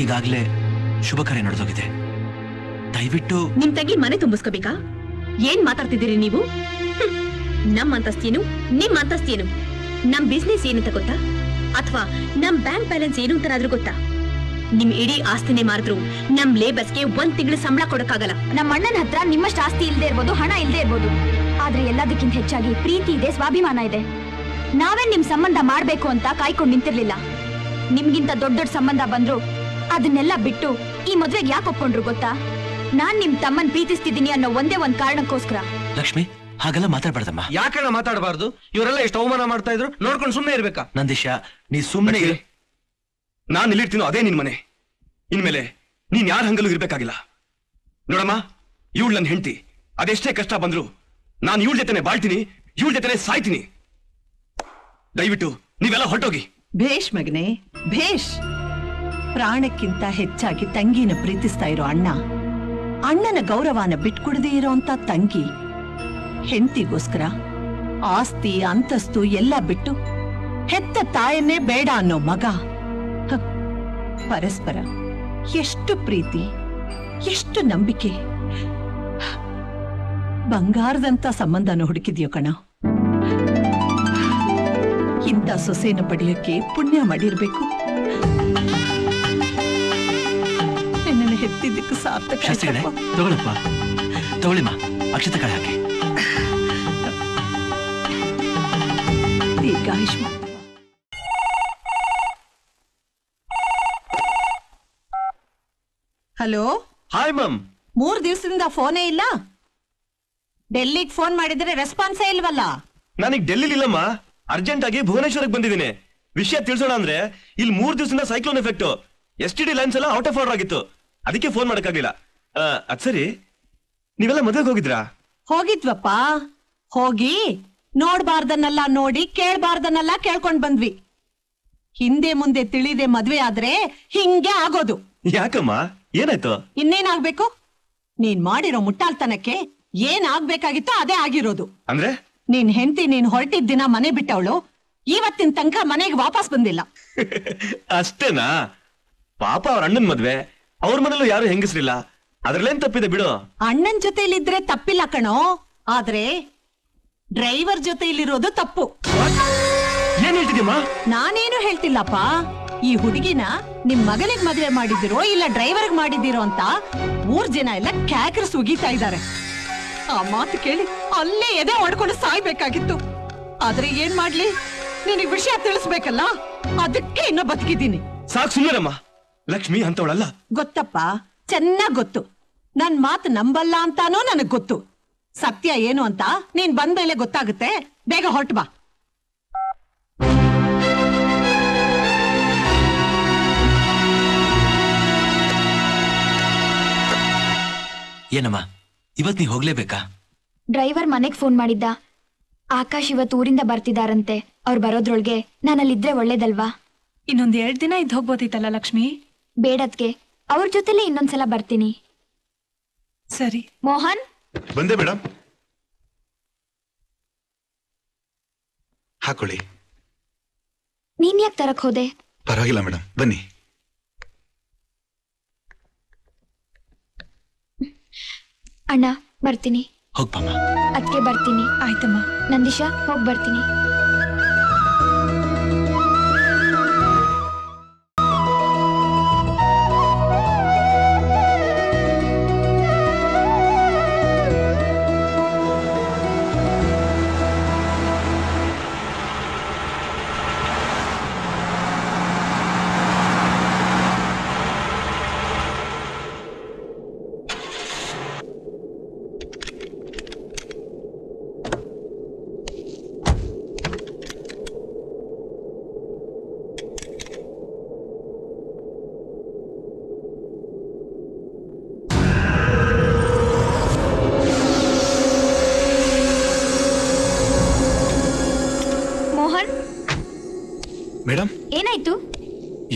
ಈಗಾಗ್ಲೇ ಶುಭ ಕಾರ್ಯ ನಡೆದೋಗಿದೆ. ದಯವಿಟ್ಟು ನಿಮ್ ತಂಗಿ ಮನೆ ತುಂಬಿಸ್ಕೋಬೇಕಾ? ಏನ್ ಮಾತಾಡ್ತಿದ್ದೀರಿ ನೀವು? ನಮ್ ಅಂತಸ್ತೇನು, ನಿಮ್ ಅಂತಸ್ತೇನು? ನಮ್ ಬಿಸ್ನೆಸ್ ಏನು ಅಂತ ಗೊತ್ತಾ? ಅಥವಾ ನಮ್ ಬ್ಯಾಂಕ್ ಬ್ಯಾಲೆನ್ಸ್ ಏನು ಅಂತನಾದ್ರೂ ಗೊತ್ತಾ? ನಿಮ್ ಇಡೀ ಆಸ್ತಿನೇ ಮಾರಿದ್ರು ನಮ್ ಲೇಬರ್ಸ್ಗೆ 1 ತಿಂಗಳು ಸಂಬಳ ಕೊಡಕ್ಕಾಗಲ್ಲ. ನಮ್ಮ ಅಣ್ಣನ ಹತ್ರ ನಿಮ್ಮಷ್ಟು ಆಸ್ತಿ ಇಲ್ದೇ ಇರ್ಬೋದು, ಹಣ ಇಲ್ದೇ ಇರ್ಬೋದು, ಆದ್ರೆ ಎಲ್ಲದಕ್ಕಿಂತ ಹೆಚ್ಚಾಗಿ ಪ್ರೀತಿ ಇದೆ, ಸ್ವಾಭಿಮಾನ ಇದೆ. ನಾವೇ ನಿಮ್ ಸಂಬಂಧ ಮಾಡ್ಬೇಕು ಅಂತ ಕಾಯ್ಕೊಂಡು ನಿಂತಿರ್ಲಿಲ್ಲ. ನಿಮ್ಗಿಂತ ದೊಡ್ಡ ದೊಡ್ಡ ಸಂಬಂಧ ಬಂದ್ರು ಅದನ್ನೆಲ್ಲ ಬಿಟ್ಟು ಈ ಮದ್ವೆಗೆ ಯಾಕೆ ಒಪ್ಕೊಂಡ್ರು ಗೊತ್ತಾ? ನಾನ್ ನಿಮ್ ತಮ್ಮನ್ ಪ್ರೀತಿಸ್ತಿದ್ದೀನಿ ಅನ್ನೋ ಒಂದೇ ಒಂದ್ ಕಾರಣಕ್ಕೋಸ್ಕರ. ಲಕ್ಷ್ಮಿ, ಹಾಗೆಲ್ಲ ಮಾತಾಡ್ಬಾರ್ದಮ್ಮ. ಯಾಕಣ್ಣ ಮಾತಾಡಬಾರ್ದು? ಇವರೆಲ್ಲ ಎಷ್ಟು ಅವಮಾನ ಮಾಡ್ತಾ ಇದ್ರು, ನೋಡ್ಕೊಂಡು ಸುಮ್ಮನೆ ಇರ್ಬೇಕಾ? ನಂದೀಶ, ನೀ ಸುಮ್ಮನೆ ನಾನು ಎಲ್ಲಿರ್ತೀನೋ ಅದೇ ನಿನ್ ಮನೆ. ಇನ್ಮೇಲೆ ನೀನ್ ಯಾರ ಹಂಗಲ್ಲೂ ಇರ್ಬೇಕಾಗಿಲ್ಲ. ನೋಡಮ್ಮ, ಇವಳು ನನ್ನ ಹೆಂಡತಿ. ಅದೆಷ್ಟೇ ಕಷ್ಟ ಬಂದ್ರು ನಾನು ಇವಳ ಜೊತೆನೆ ಬಾಳ್ತೀನಿ, ಇವಳ ಜೊತೆನೆ ಸಾಯ್ತೀನಿ. ದಯವಿಟ್ಟು ನೀವೆಲ್ಲ ಹೊರಟೋಗಿ. ಭೇಷ್ ಮಗನೇ, ಭೇಷ್. ಪ್ರಾಣಕ್ಕಿಂತ ಹೆಚ್ಚಾಗಿ ತಂಗಿನ ಪ್ರೀತಿಸ್ತಾ ಇರೋ ಅಣ್ಣ, ಅಣ್ಣನ ಗೌರವನ ಬಿಟ್ಕೊಡದೇ ಇರೋಂತ ತಂಗಿ, ಹೆಂಡತಿಗೋಸ್ಕರ ಆಸ್ತಿ ಅಂತಸ್ತು ಎಲ್ಲ ಬಿಟ್ಟು ಹೆತ್ತ ತಾಯನ್ನೇ ಬೇಡ ಅನ್ನೋ ಮಗ. ಪರಸ್ಪರ ಎಷ್ಟು ಪ್ರೀತಿ, ಎಷ್ಟು ನಂಬಿಕೆ. ಬಂಗಾರದಂತ ಸಂಬಂಧನ ಹುಡುಕಿದ್ಯೋ ಕಣ. ಇಂಥ ಸೊಸೆನ ಪಡೆಯೋಕೆ ಪುಣ್ಯ ಮಾಡಿರ್ಬೇಕು. ನಿನ್ನನ್ನು ಹೆತ್ತಿದ್ದಕ್ಕೆ ಸಾರ್ಥಕ. ತಗೊಳಪ್ಪ, ತಗೊಳ್ಳಿಮ್ಮ, ಅಕ್ಷತೆ ಕಳೆ ಹಾಕಿ. ದೀರ್ಘಾಯುಷ್ಮಾನ್. ಹಲೋ. ಹಾಯ್ ಮಮ್. 3 ದಿವಸದಿಂದ ಫೋನೇ ಇಲ್ಲ. ಡೆಲ್ಲಿಗೆ ಫೋನ್ ಮಾಡಿದ್ರೆ ರೆಸ್ಪಾನ್ಸೇ ಇಲ್ವಲ್ಲ. ನನಗ್ ಡೆಲ್ಲಿಲಿ ಇಲ್ಲಮ್ಮ, ಅರ್ಜೆಂಟ್ ಆಗಿ ಭುವನೇಶ್ವರಕ್ಕೆ ಬಂದಿದ್ದೀನಿ. ವಿಷಯ ತಿಳಿಸೋಣ ಅಂದ್ರೆ ಇಲ್ಲಿ 3 ದಿವಸದಿಂದ ಸೈಕ್ಲೋನ್ ಎಫೆಕ್ಟ್, STD ಲೈನ್ಸ್ ಎಲ್ಲ ಔಟ್ ಆಫ್ ಆರ್ಡರ್ ಆಗಿತ್ತು. ಅದಕ್ಕೆ ಫೋನ್ ಮಾಡಕ್ಕಾಗಿಲ್ಲ. ಅದ್ ಸರಿ, ನೀವೆಲ್ಲ ಮದುವೆಗೆ ಹೋಗಿದ್ರಾ? ಹೋಗಿದ್ವಪ್ಪ. ಹೋಗಿ ನೋಡ್ಬಾರ್ದನ್ನೆಲ್ಲ ನೋಡಿ, ಕೇಳ್ಬಾರ್ದನ್ನೆಲ್ಲ ಕೇಳ್ಕೊಂಡ್ ಬಂದ್ವಿ. ಹಿಂದೆ ಮುಂದೆ ತಿಳಿದೆ ಮದ್ವೆ ಆದ್ರೆ ಹಿಂಗೆ ಆಗೋದು. ಯಾಕಮ್ಮ, ಏನಾಯ್ತು? ಇನ್ನೇನಾಗ್ಬೇಕು? ನೀನ್ ಮಾಡಿರೋ ಮುಟ್ಟಾಳ್ತನಕ್ಕೆ ಏನ್ ಆಗ್ಬೇಕಾಗಿತ್ತೋ ಅದೇ ಆಗಿರೋದು. ಅಂದ್ರೆ ನೀನ್ ಹೆಂಡತಿ ನೀನ್ ಹೊರಟಿದ್ದ ದಿನ ಮನೆ ಬಿಟ್ಟವಳು ಇವತ್ತಿನ ತನಕ ಮನೆಗೆ ವಾಪಸ್ ಬಂದಿಲ್ಲ. ಅಷ್ಟೇನಾ? ಪಾಪ ಅವ್ರ ಅಣ್ಣನ್ ಮದ್ವೆ, ಅವ್ರ ಮನೇಲೂ ಯಾರು ಹೆಂಗಸ್ರಿಲ್ಲ. ಅದ್ರಲ್ಲೇನ್ ತಪ್ಪಿದೆ ಬಿಡು. ಅಣ್ಣನ್ ಜೊತೆಲಿದ್ರೆ ತಪ್ಪಿಲ್ಲ ಕಣೋ, ಆದ್ರೆ ಡ್ರೈವರ್ ಜೊತೆಲಿರೋದು ತಪ್ಪು. ಏನ್ ಹೇಳ್ತಿದ್ಯಮ್ಮ? ನಾನೇನು ಹೇಳ್ತಿಲ್ಲಪ್ಪ. ಈ ಹುಡುಗಿನ ನಿಮ್ ಮಗನಿಗೆ ಮದುವೆ ಮಾಡಿದಿರೋ ಇಲ್ಲ ಡ್ರೈವರ್ಗ್ ಮಾಡಿದಿರೋ ಅಂತ 3 ಜನ ಎಲ್ಲ ಕ್ಯಾಕ್ರ ಸುಗೀತಾ ಇದ್ದಾರೆ. ಆ ಮಾತು ಕೇಳಿ ಅಲ್ಲೇ ಎದೆ ಹೊಡ್ಕೊಂಡು ಸಾಯ್ಬೇಕಾಗಿತ್ತು. ಆದ್ರೆ ಏನ್ ಮಾಡ್ಲಿ, ನಿನಗ್ ವಿಷಯ ತಿಳಿಸ್ಬೇಕಲ್ಲ, ಅದಕ್ಕೆ ಇನ್ನೂ ಬದುಕಿದ್ದೀನಿ. ಸಾಕ್ ಸುಮ್ಮರಮ್ಮ. ಲಕ್ಷ್ಮಿ ಅಂತವಳಲ್ಲ. ಗೊತ್ತಪ್ಪ, ಚೆನ್ನಾಗ್ ಗೊತ್ತು. ನನ್ ಮಾತು ನಂಬಲ್ಲ ಅಂತಾನೂ ನನಗ್ ಗೊತ್ತು. ಸತ್ಯ ಏನು ಅಂತ ನೀನ್ ಬಂದ್ಮೇಲೆ ಗೊತ್ತಾಗುತ್ತೆ. ಬೇಗ ಹೊರಟು ಬಾ. ಏನಮ್ಮ, ಇವತ್ ನೀ ಹೋಗ್ಲೇಬೇಕಾ? ಡ್ರೈವರ್ ಮನೆಗ್ ಫೋನ್ ಮಾಡಿದ್ದ. ಆಕಾಶ್ ಇವತ್ತು ಊರಿಂದ ಬರ್ತಿದಾರಂತೆ. ಅವ್ರು ಬರೋದ್ರೊಳಗೆ ನಾನಲ್ಲಿದ್ರೆ ಒಳ್ಳೇದಲ್ವಾ? ಇನ್ನೊಂದ್ 2 ದಿನ ಇದ್ ಹೋಗ್ಬೋದಿತ್ತಲ್ಲ ಲಕ್ಷ್ಮಿ? ಬೇಡದ್ಕೆ, ಅವ್ರ ಜೊತೆಲೆ ಇನ್ನೊಂದ್ಸಲ ಬರ್ತೀನಿ. ಸರಿ. ಮೋಹನ್ ಬಂದೆ ಮೇಡಮ್. ಹಾಕೊಳ್ಳಿ. ನೀನ್ ಯಾಕೆ ತರಕ್ ಹೋದೆ? ಪರವಾಗಿಲ್ಲ ಮೇಡಮ್, ಬನ್ನಿ. ಅಣ್ಣ ಬರ್ತೀನಿ. ಹೋಗ್ಬಮ್ಮ. ಅದಕ್ಕೆ ಬರ್ತೀನಿ. ಆಯ್ತಮ್ಮ. ನಂದಿಶಾ ಹೋಗ್ ಬರ್ತೀನಿ.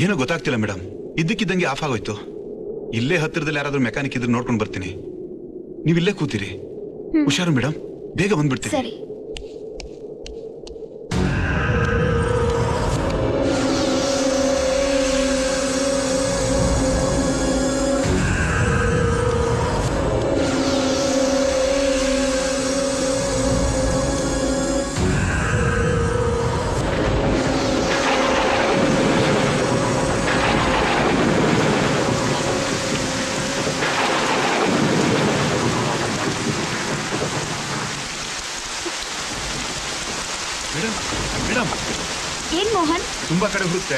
ಏನೋ ಗೊತ್ತಾಗ್ತಿಲ್ಲ ಮೇಡಮ್, ಇದ್ದಕ್ಕಿದ್ದಂಗೆ ಆಫ್ ಆಗೋಯ್ತು. ಇಲ್ಲೇ ಹತ್ತಿರದಲ್ಲಿ ಯಾರಾದ್ರೂ ಮೆಕ್ಯಾನಿಕ್ ಇದ್ರೆ ನೋಡ್ಕೊಂಡು ಬರ್ತೀನಿ. ನೀವಿಲ್ಲೇ ಕೂತೀರಿ. ಹುಷಾರು ಮೇಡಮ್, ಬೇಗ ಬಂದ್ಬಿಡ್ತೀನಿ. ಸರಿ. ಏನ್ ಮೋಹನ್? ತುಂಬಾ ಕಡೆ ಹುಡುಕ್ತೆ,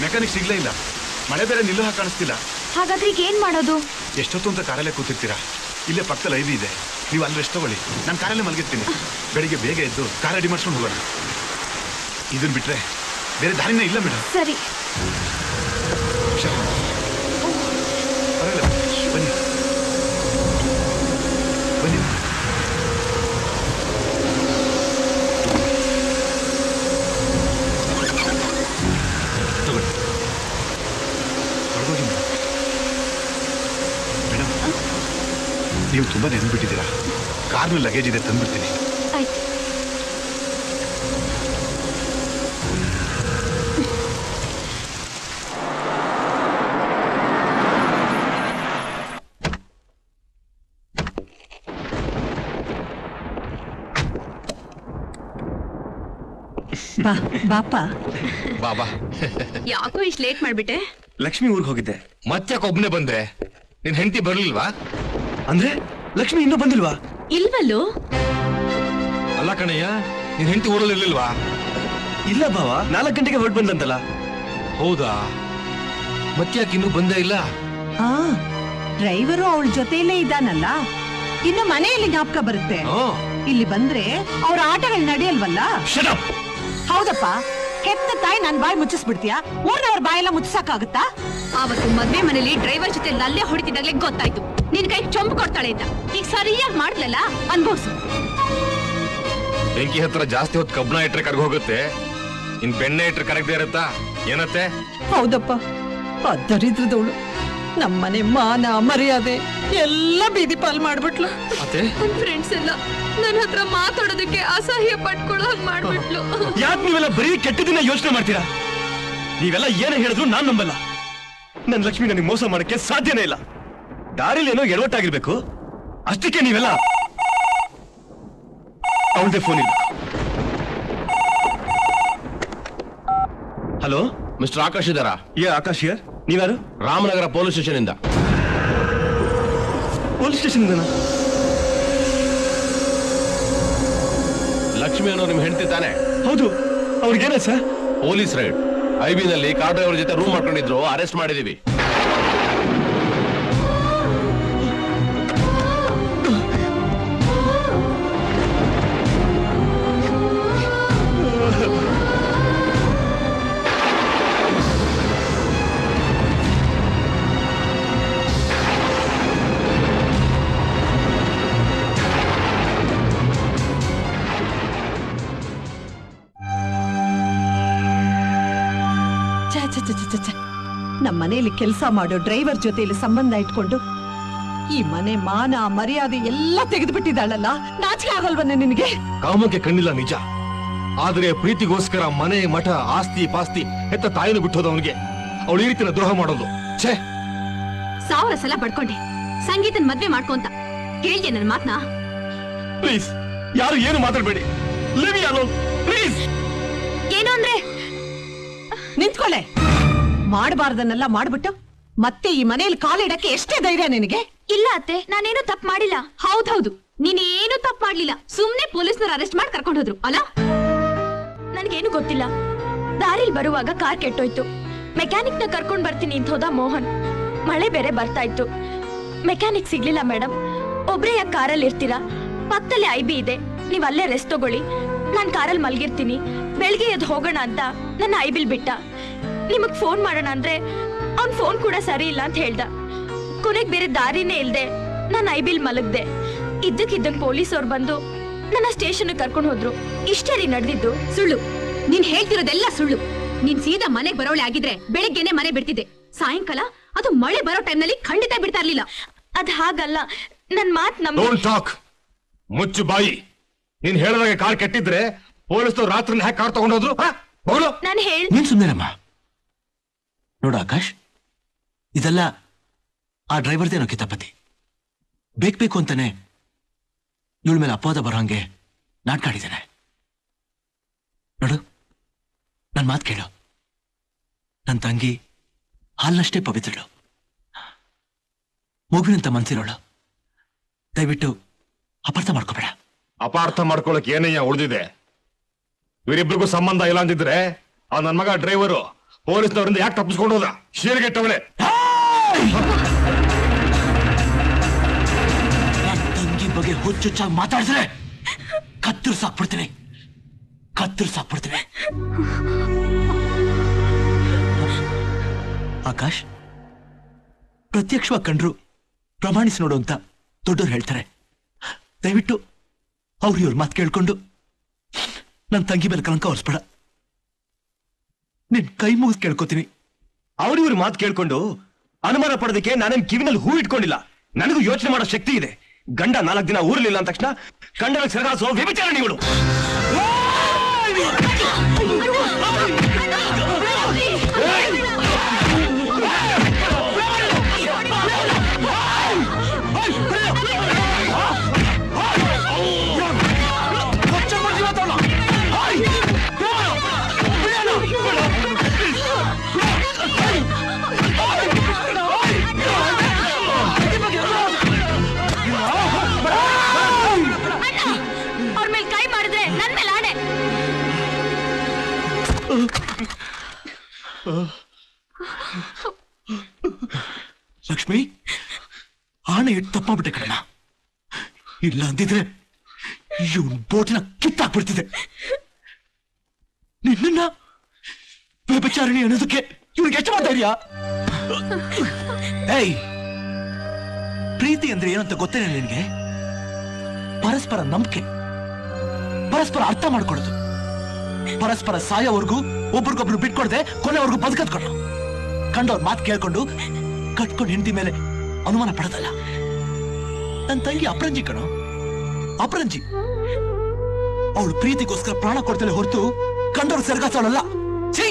ಮೆಕ್ಯಾನಿಕ್ ಸಿಗ್ಲೇ ಇಲ್ಲ. ಮಳೆ ಬೇರೆ ನಿಲ್ಲೋ ಹಾಗೆ ಕಾಣಿಸ್ತಿಲ್ಲ. ಹಾಗಾದ್ರೆ ಈಗ ಏನ್ ಮಾಡೋದು? ಎಷ್ಟೊತ್ತು ಅಂತ ಕಾರಲ್ಲೇ ಕೂತಿರ್ತೀರಾ? ಇಲ್ಲೇ ಪಕ್ಕದಲ್ಲಿ ಐಬಿ ಇದೆ, ನೀವು ಅಲ್ಲಿ ರೆಸ್ಟ್ ತಗೊಳ್ಳಿ. ನಾನು ಕಾರಲ್ಲೇ ಮಲಗಿರ್ತೀನಿ. ಬೆಳಿಗ್ಗೆ ಬೇಗ ಎದ್ದು ಕಾರ್ ರೆಡಿ ಮಾಡ್ಕೊಂಡು ಹೋಗೋಣ. ಇದನ್ನ ಬಿಟ್ರೆ ಬೇರೆ ದಾರಿನೇ ಇಲ್ಲ ಮೇಡಮ್. ಸರಿ, ಪರವಾಗಿಲ್ಲ, ಬನ್ನಿ ಬನ್ನಿ. ತಗೊಳ್ಳಿ, ಹೊರಗೋಗಿ ಮೇಡಮ್. ನೀವು ತುಂಬಾ ನೆನ್ಬಿಟ್ಟಿದ್ದೀರಾ. ಕಾರ್ನ ಲಗೇಜ್ ಇದೆ, ತಂದ್ಬಿಡ್ತೀನಿ. ಆಯ್ತು. ಬಾಪ ಬಾಬಾ, ಯಾಕೋ ಇಷ್ಟು ಲೇಟ್ ಮಾಡ್ಬಿಟ್ಟೆ? ಲಕ್ಷ್ಮಿ ಊರಿಗೆ ಹೋಗಿದ್ದೆ. ಮತ್ತೆ ಒಬ್ನೇ ಬಂದೆ. ನಿನ್ ಹೆಂಡತಿ ಬರ್ಲಿಲ್ವಾ? ಅಂದ್ರೆ ಲಕ್ಷ್ಮಿ ಇನ್ನೂ ಬಂದಿಲ್ವಾ? ಇಲ್ವಲ್ಲೋ. ಅಲ್ಲ ಕಣಯ್ಯ, ನಿನ್ ಹೆಂಡತಿ ಊರಲ್ಲಿ ಇರ್ಲಿಲ್ವಾ? ಇಲ್ಲ ಭಾವ, 4 ಗಂಟೆಗೆ ಹೊರಟು ಬಂದಂತಲ್ಲ. ಹೌದಾ? ಮತ್ತ್ಯಾಕೆ ಇನ್ನೂ ಬಂದೇ ಇಲ್ಲ? ಡ್ರೈವರು ಅವಳ ಜೊತೆಯಲ್ಲೇ ಇದ್ದಾನಲ್ಲ, ಇನ್ನು ಮನೆಯಲ್ಲಿ ಜ್ಞಾಪಕ ಬರುತ್ತೆ. ಇಲ್ಲಿ ಬಂದ್ರೆ ಅವ್ರ ಆಟಗಳು ನಡೆಯಲ್ವಲ್ಲ. ಹೌದಪ್ಪ, ಹೆತ್ತ ತಾಯಿ ನನ್ ಬಾಯಿ ಮುಚ್ಚಿಸ್ಬಿಡ್ತೀಯಾ? ಊರ್ನವ್ರ ಬಾಯೆಲ್ಲ ಮುಚ್ಚಿಸಕ್ಕಾಗುತ್ತಾ? ಅವತ್ತು ಮದ್ವೆ ಮನೇಲಿ ಡ್ರೈವರ್ ಜೊತೆ ನಲ್ಲೇ ಹೊಡಿತಿದ್ದಾಗ್ಲೇ ಗೊತ್ತಾಯ್ತು ನಿನ್ ಕೈ ಚೊಂಬು ಕೊಡ್ತಾಳೆ ಅಂತ. ಈಗ ಸರಿಯಾಗಿ ಮಾಡ್ಲಲ್ಲ, ಅನ್ಭವ್ಸು. ಬೆಂಕಿ ಹತ್ರ ಜಾಸ್ತಿ ಹೊತ್ತು ಕಬ್ಬಣ ಇಟ್ರೆ ಕರ್ಗ ಹೋಗುತ್ತೆ, ಇನ್ ಬೆಣ್ಣೆ ಇಟ್ರೆ ಕರಗದೆ ಇರುತ್ತಾ? ಏನತ್ತೆ? ಹೌದಪ್ಪ, ದರಿದ್ರದವಳು ನಮ್ಮನೆ ಮಾನ ಮರ್ಯಾದೆ ಎಲ್ಲ ಬೀದಿ ಪಾಲ್ ಮಾಡ್ಬಿಟ್ಲು. ನನ್ ಫ್ರೆಂಡ್ಸ್ ಎಲ್ಲ ನನ್ನ ಹತ್ರ ಮಾತಾಡೋದಕ್ಕೆ ಅಸಹ್ಯ ಪಟ್ಕೊಳ್ಳೋ ಹಾಗೆ ಮಾಡ್ಬಿಟ್ಲು. ಯಾಕೆ ನೀವೆಲ್ಲ ಬರೀ ಕೆಟ್ಟದಿನ ಯೋಚನೆ ಮಾಡ್ತೀರಾ? ನೀವೆಲ್ಲ ಏನೇ ಹೇಳಿದ್ರು ನಾನ್ ನಂಬಲ್ಲ. ನನ್ ಲಕ್ಷ್ಮಿ ನನಗೆ ಮೋಸ ಮಾಡಕ್ಕೆ ಸಾಧ್ಯನೇ ಇಲ್ಲ. ದಾರಿಲಿ ಏನೋ ಎಡವಟ್ಟಾಗಿರ್ಬೇಕು, ಅಷ್ಟಕ್ಕೆ ನೀವೆಲ್ಲ. ಅವಳದೇ ಫೋನ್ ಇಲ್ಲ. ಹಲೋ, ಮಿಸ್ಟರ್ ಆಕಾಶ್ ಇದ್ದಾರಾ? ಆಕಾಶ್ ಹಿಯರ್. ನೀವ್ಯಾರು? ರಾಮನಗರ ಪೊಲೀಸ್ ಸ್ಟೇಷನ್ ಇಂದ. ಪೊಲೀಸ್ ಸ್ಟೇಷನ್ ಇಂದನಾ? ಲಕ್ಷ್ಮಿ ಅನ್ನೋ ನಿಮ್ ಹೆಂಡತಿ ತಾನೆ? ಹೌದು. ಅವ್ರಿಗೇನ ಸರ್? Police ride. ಐಬಿ ನಲ್ಲಿ ಕಾರ್ ಡ್ರೈವರ್ ಜೊತೆ ರೂಮ್ ಮಾಡ್ಕೊಂಡಿದ್ರು, ಅರೆಸ್ಟ್ ಮಾಡಿದೀವಿ. ನಮ್ಮ ಮನೆಯಲ್ಲಿ ಕೆಲಸ ಮಾಡೋ ಡ್ರೈವರ್ ಜೊತೆಯಲ್ಲಿ ಸಂಬಂಧ ಇಟ್ಕೊಂಡು ಈ ಮನೆ ಮಾನ ಮರ್ಯಾದೆ ಎಲ್ಲ ತೆಗೆದು ಬಿಟ್ಟಿದ್ದಾಳಲ್ಲ, ನಾಚಿಕೆ ಆಗಲ್ವನ್ನ ನಿನಗೆ? ಕಾಮಕ್ಕೆ ಕಣ್ಣಿಲ್ಲ ನಿಜ, ಆದ್ರೆ ಪ್ರೀತಿಗೋಸ್ಕರ ಮನೆ ಮಠ ಆಸ್ತಿ ಪಾಸ್ತಿ ಹೆತ್ತ ತಾಯಿನ ಬಿಟ್ಟೋದವನಿಗೆ ಅವಳು ಈ ರೀತಿನ ದ್ರೋಹ ಮಾಡೋದು ಛೇ. 1000 ಸಲ ಬಡ್ಕೊಂಡೆ ಸಂಗೀತನ್ ಮದ್ವೆ ಮಾಡ್ಕೊಂತ. ಕೇಳ್ದೆ ನನ್ನ ಮಾತ್ನಾ? ಪ್ಲೀಸ್, ಯಾರು ಏನು ಮಾತಾಡ್ಬೇಡಿ. Leave me alone please. ಏನು ಅಂದ್ರೆ? ನಿಂತ್ಕೊಳ್ಳೆ. ಮಾಡಬಾರ್ದನ್ನೆಲ್ಲ ಮಾಡ್ಬಿಟ್ಟು ಮತ್ತೆ ಈ ಮನೆಯಲ್ಲಿ ಕಾಲಿಡಕ್ಕೆ ಎಷ್ಟೇ ಧೈರ್ಯ ನಿನಗೆ? ಇಲ್ಲ ಅತ್ತೆ, ನಾನೇನು ತಪ್ಪು ಮಾಡಿಲ್ಲ. ಹೌದೌದು, ನೀನೇನು ತಪ್ಪು ಮಾಡ್ಲಿಲ್ಲ. ಸುಮ್ನೆ ಪೊಲೀಸ್ನವ್ರು ಅರೆಸ್ಟ್ ಮಾಡಿ ಕರ್ಕೊಂಡು ಹೋದ್ರು ಅಲ್ಲ? ನನ್ಗೇನು ಗೊತ್ತಿಲ್ಲ. ದಾರಿಲ್ ಬರುವಾಗ ಕಾರ್ ಕೆಟ್ಟೋಯ್ತು. ಮೆಕ್ಯಾನಿಕ್ ನ ಕರ್ಕೊಂಡ್ ಬರ್ತೀನಿ ಅಂತ ಹೋದ ಮೋಹನ್. ಮಳೆ ಬೇರೆ ಬರ್ತಾ ಇತ್ತು. ಮೆಕ್ಯಾನಿಕ್ ಸಿಗ್ಲಿಲ್ಲ ಮೇಡಮ್. ಒಬ್ರೇ ಯಾಕೆ ಕಾರಲ್ಲಿ ಇರ್ತೀರಾ? ಪಕ್ಕದಲ್ಲಿ ಐಬಿ ಇದೆ, ನೀವ್ ಅಲ್ಲೇ ರೆಸ್ಟ್ ತಗೊಳ್ಳಿ. ನಾನ್ ಕಾರಲ್ಲಿ ಮಲ್ಗಿರ್ತೀನಿ. ಬೆಳಗ್ಗೆ ಎದ್ದು ಹೋಗೋಣ ಅಂತ ನನ್ನ ಐಬಿಲ್ ಬಿಟ್ಟ. ನಿಮಗ್ ಫೋನ್ ಮಾಡೋಣ ಅಂದ್ರೆ ಅವ್ನ್ ಫೋನ್ ಕೂಡ ಸರಿ ಇಲ್ಲ ಅಂತ ಹೇಳ್ದ. ಕೊನೆಗ್ ಬೇರೆ ದಾರಿನೇ ಇಲ್ದೆ ನಾನು ಐಬಿಲ್ ಮಲಗ್ದೆ. ಇದ್ದಕ್ಕಿದ್ದಂಗ್ ಪೊಲೀಸ್ ಅವ್ರು ಬಂದು ನನ್ನ ಸ್ಟೇಷನ್ ಕರ್ಕೊಂಡು ಹೋದ್ರು. ಇಷ್ಟೇ ರೀ ನಡೆದಿದ್ದು. ಸುಳ್ಳು, ನೀನ್ ಹೇಳ್ತಿರೋದೆಲ್ಲ ಸುಳ್ಳು. ನೀನ್ ಸೀದಾ ಮನೆಗ್ ಬರೋಳೆ ಆಗಿದ್ರೆ ಬೆಳಿಗ್ಗೆನೆ ಮನೆ ಬಿಡ್ತಿದ್ದೆ. ಸಾಯಂಕಾಲ ಅದು ಮಳೆ ಬರೋ ಟೈಮ್ನಲ್ಲಿ ಖಂಡಿತ ಬಿಡ್ತಾ ಇರ್ಲಿಲ್ಲ. ಅದ್ ಹಾಗಲ್ಲ, ನನ್ ಮಾತ್ ಡೋಂಟ್ ಟಾಕ್. ಮುಚ್ಚು ಬಾಯಿ. ನೀನ್ ಹೇಳಿದಾಗ ಕಾರ್ ಕೆಟ್ಟಿದ್ರೆ ಪೊಲೀಸರು ರಾತ್ರಿ ಹ್ಯಾಕ್ ಕಾರ್ ತಗೊಂಡೋದ್ರು? ನಾನು ನೀನ್ ಸುಮ್ಮನೆನಮ್ಮ. ನೋಡು ಆಕಾಶ್, ಇದೆಲ್ಲ ಆ ಡ್ರೈವರ್ದೇನೋ ಕಿತಾಪತಿ. ಬೇಕು ಅಂತಾನೆ ಇವಳ ಮೇಲೆ ಅಪವಾದ ಬರೋಂಗೆ ನಾಟಕ ಆಡಿದ್ದೇನೆ. ನೋಡು, ನನ್ ಮಾತು ಕೇಳು. ನನ್ನ ತಂಗಿ ಹಾಲಷ್ಟೇ ಪವಿತ್ರಳು, ಮಗುವಿನಂತ ಮನ್ಸಿರೋಳು. ದಯವಿಟ್ಟು ಅಪಾರ್ಥ ಮಾಡ್ಕೋಬೇಡ. ಅಪಾರ್ಥ ಮಾಡ್ಕೊಳಕ್ ಏನಯ್ಯ ಉಳಿದಿದೆ? ಇವರಿಬ್ರಿಗೂ ಸಂಬಂಧ ಇಲ್ಲ ಅಂದಿದ್ರೆ ಆ ನನ್ ಮಗ ಡ್ರೈವರು ಪೊಲೀಸ್ನವರಿಂದ ಯಾಕೆ ತಪ್ಪಿಸ್ಕೊಂಡು ಹೋದ? ಶೀರ್ಗೆಟ್ಟವಳೆ. ತಂಗಿ ಬಗ್ಗೆ ಹುಚ್ಚುಚ್ಚಾಗಿ ಮಾತಾಡಿದ್ರೆ ಕತ್ತರಿಸಾಕ್ಬಿಡ್ತೀನಿ. ಆಕಾಶ್, ಪ್ರತ್ಯಕ್ಷವಾಗಿ ಕಂಡ್ರು ಪ್ರಮಾಣಿಸಿ ನೋಡು ಅಂತ ದೊಡ್ಡವ್ರು ಹೇಳ್ತಾರೆ. ದಯವಿಟ್ಟು ಇವ್ರ ಮಾತು ಕೇಳ್ಕೊಂಡು ನನ್ನ ತಂಗಿ ಮೇಲೆ ಕಲಂಕ ಹೊರಿಸ್ಬೇಡ. ನಿನ್ ಕೈ ಮುಗಿಸ್ ಕೇಳ್ಕೊತೀನಿ. ಅವ್ರಿವ್ರ ಮಾತು ಕೇಳ್ಕೊಂಡು ಅನುಮಾನ ಪಡೋದಕ್ಕೆ ನಾನೇನ್ ಕಿವಿನಲ್ಲಿ ಹೂ ಇಟ್ಕೊಂಡಿಲ್ಲ. ನನಗೂ ಯೋಚನೆ ಮಾಡೋ ಶಕ್ತಿ ಇದೆ. ಗಂಡ 4 ದಿನ ಊರ್ಲಿಲ್ಲ ಅಂದ ತಕ್ಷಣ ಗಂಡನ ಸೆರಗಾಸೋ ವ್ಯಭಿಚಾರಣಿಗಳು. ಅವ್ರ ಮೇಲೆ ಕೈ ಮಾಡಿದ್ರೆ ನನ್ ಮೇಲೆ ಆಣೆ. ಲಕ್ಷ್ಮಿ, ಆಣೆ ಇಟ್ಟು ತಪ್ಪಾಗ್ಬಿಟ್ಟೆ ಕಣಮ್ಮ. ಇಲ್ಲ ಅಂದಿದ್ರೆ ಇವನ್ ಬೋಟಿನ ಕಿತ್ತಾಕ್ಬಿಡ್ತಿದೆ. ನಿನ್ನ ವ್ಯಭಿಚಾರಿಣಿ ಅನ್ನೋದಕ್ಕೆ ಇವ್ರಿಗೆ ಎಷ್ಟು ಮಾತಾಡ್ಯ? ಏಯ್, ಪ್ರೀತಿ ಅಂದ್ರೆ ಏನಂತ ಗೊತ್ತೇನೆ ನಿನ್ಗೆ? ಪರಸ್ಪರ ನಂಬಿಕೆ, ಪರಸ್ಪರ ಅರ್ಥ ಮಾಡ್ಕೊಳ್ಳೋದು, ಪರಸ್ಪರ ಸಾಯೋವರೆಗೂ ಒಬ್ರಿಗೊಬ್ರು ಬಿಟ್ಕೊಡದೆ ಕೊನೆವರೆಗೂ ಬದುಕದ್ಕೊಂಡು, ಕಂಡವ್ರ ಮಾತು ಕೇಳ್ಕೊಂಡು ಕಟ್ಕೊಂಡು ಹೆಂಡತಿ ಮೇಲೆ ಅನುಮಾನ ಪಡೋದಲ್ಲ. ನನ್ನ ತಂಗಿ ಅಪರಂಜಿ ಕಣೋ, ಅಪರಂಜಿ. ಅವಳು ಪ್ರೀತಿಗೋಸ್ಕರ ಪ್ರಾಣ ಕೊಡ್ತಾಳೆ ಹೊರತು ಕಂಡವ್ರು ಸೆರಗಾಸವಳಲ್ಲ. ಛೀ,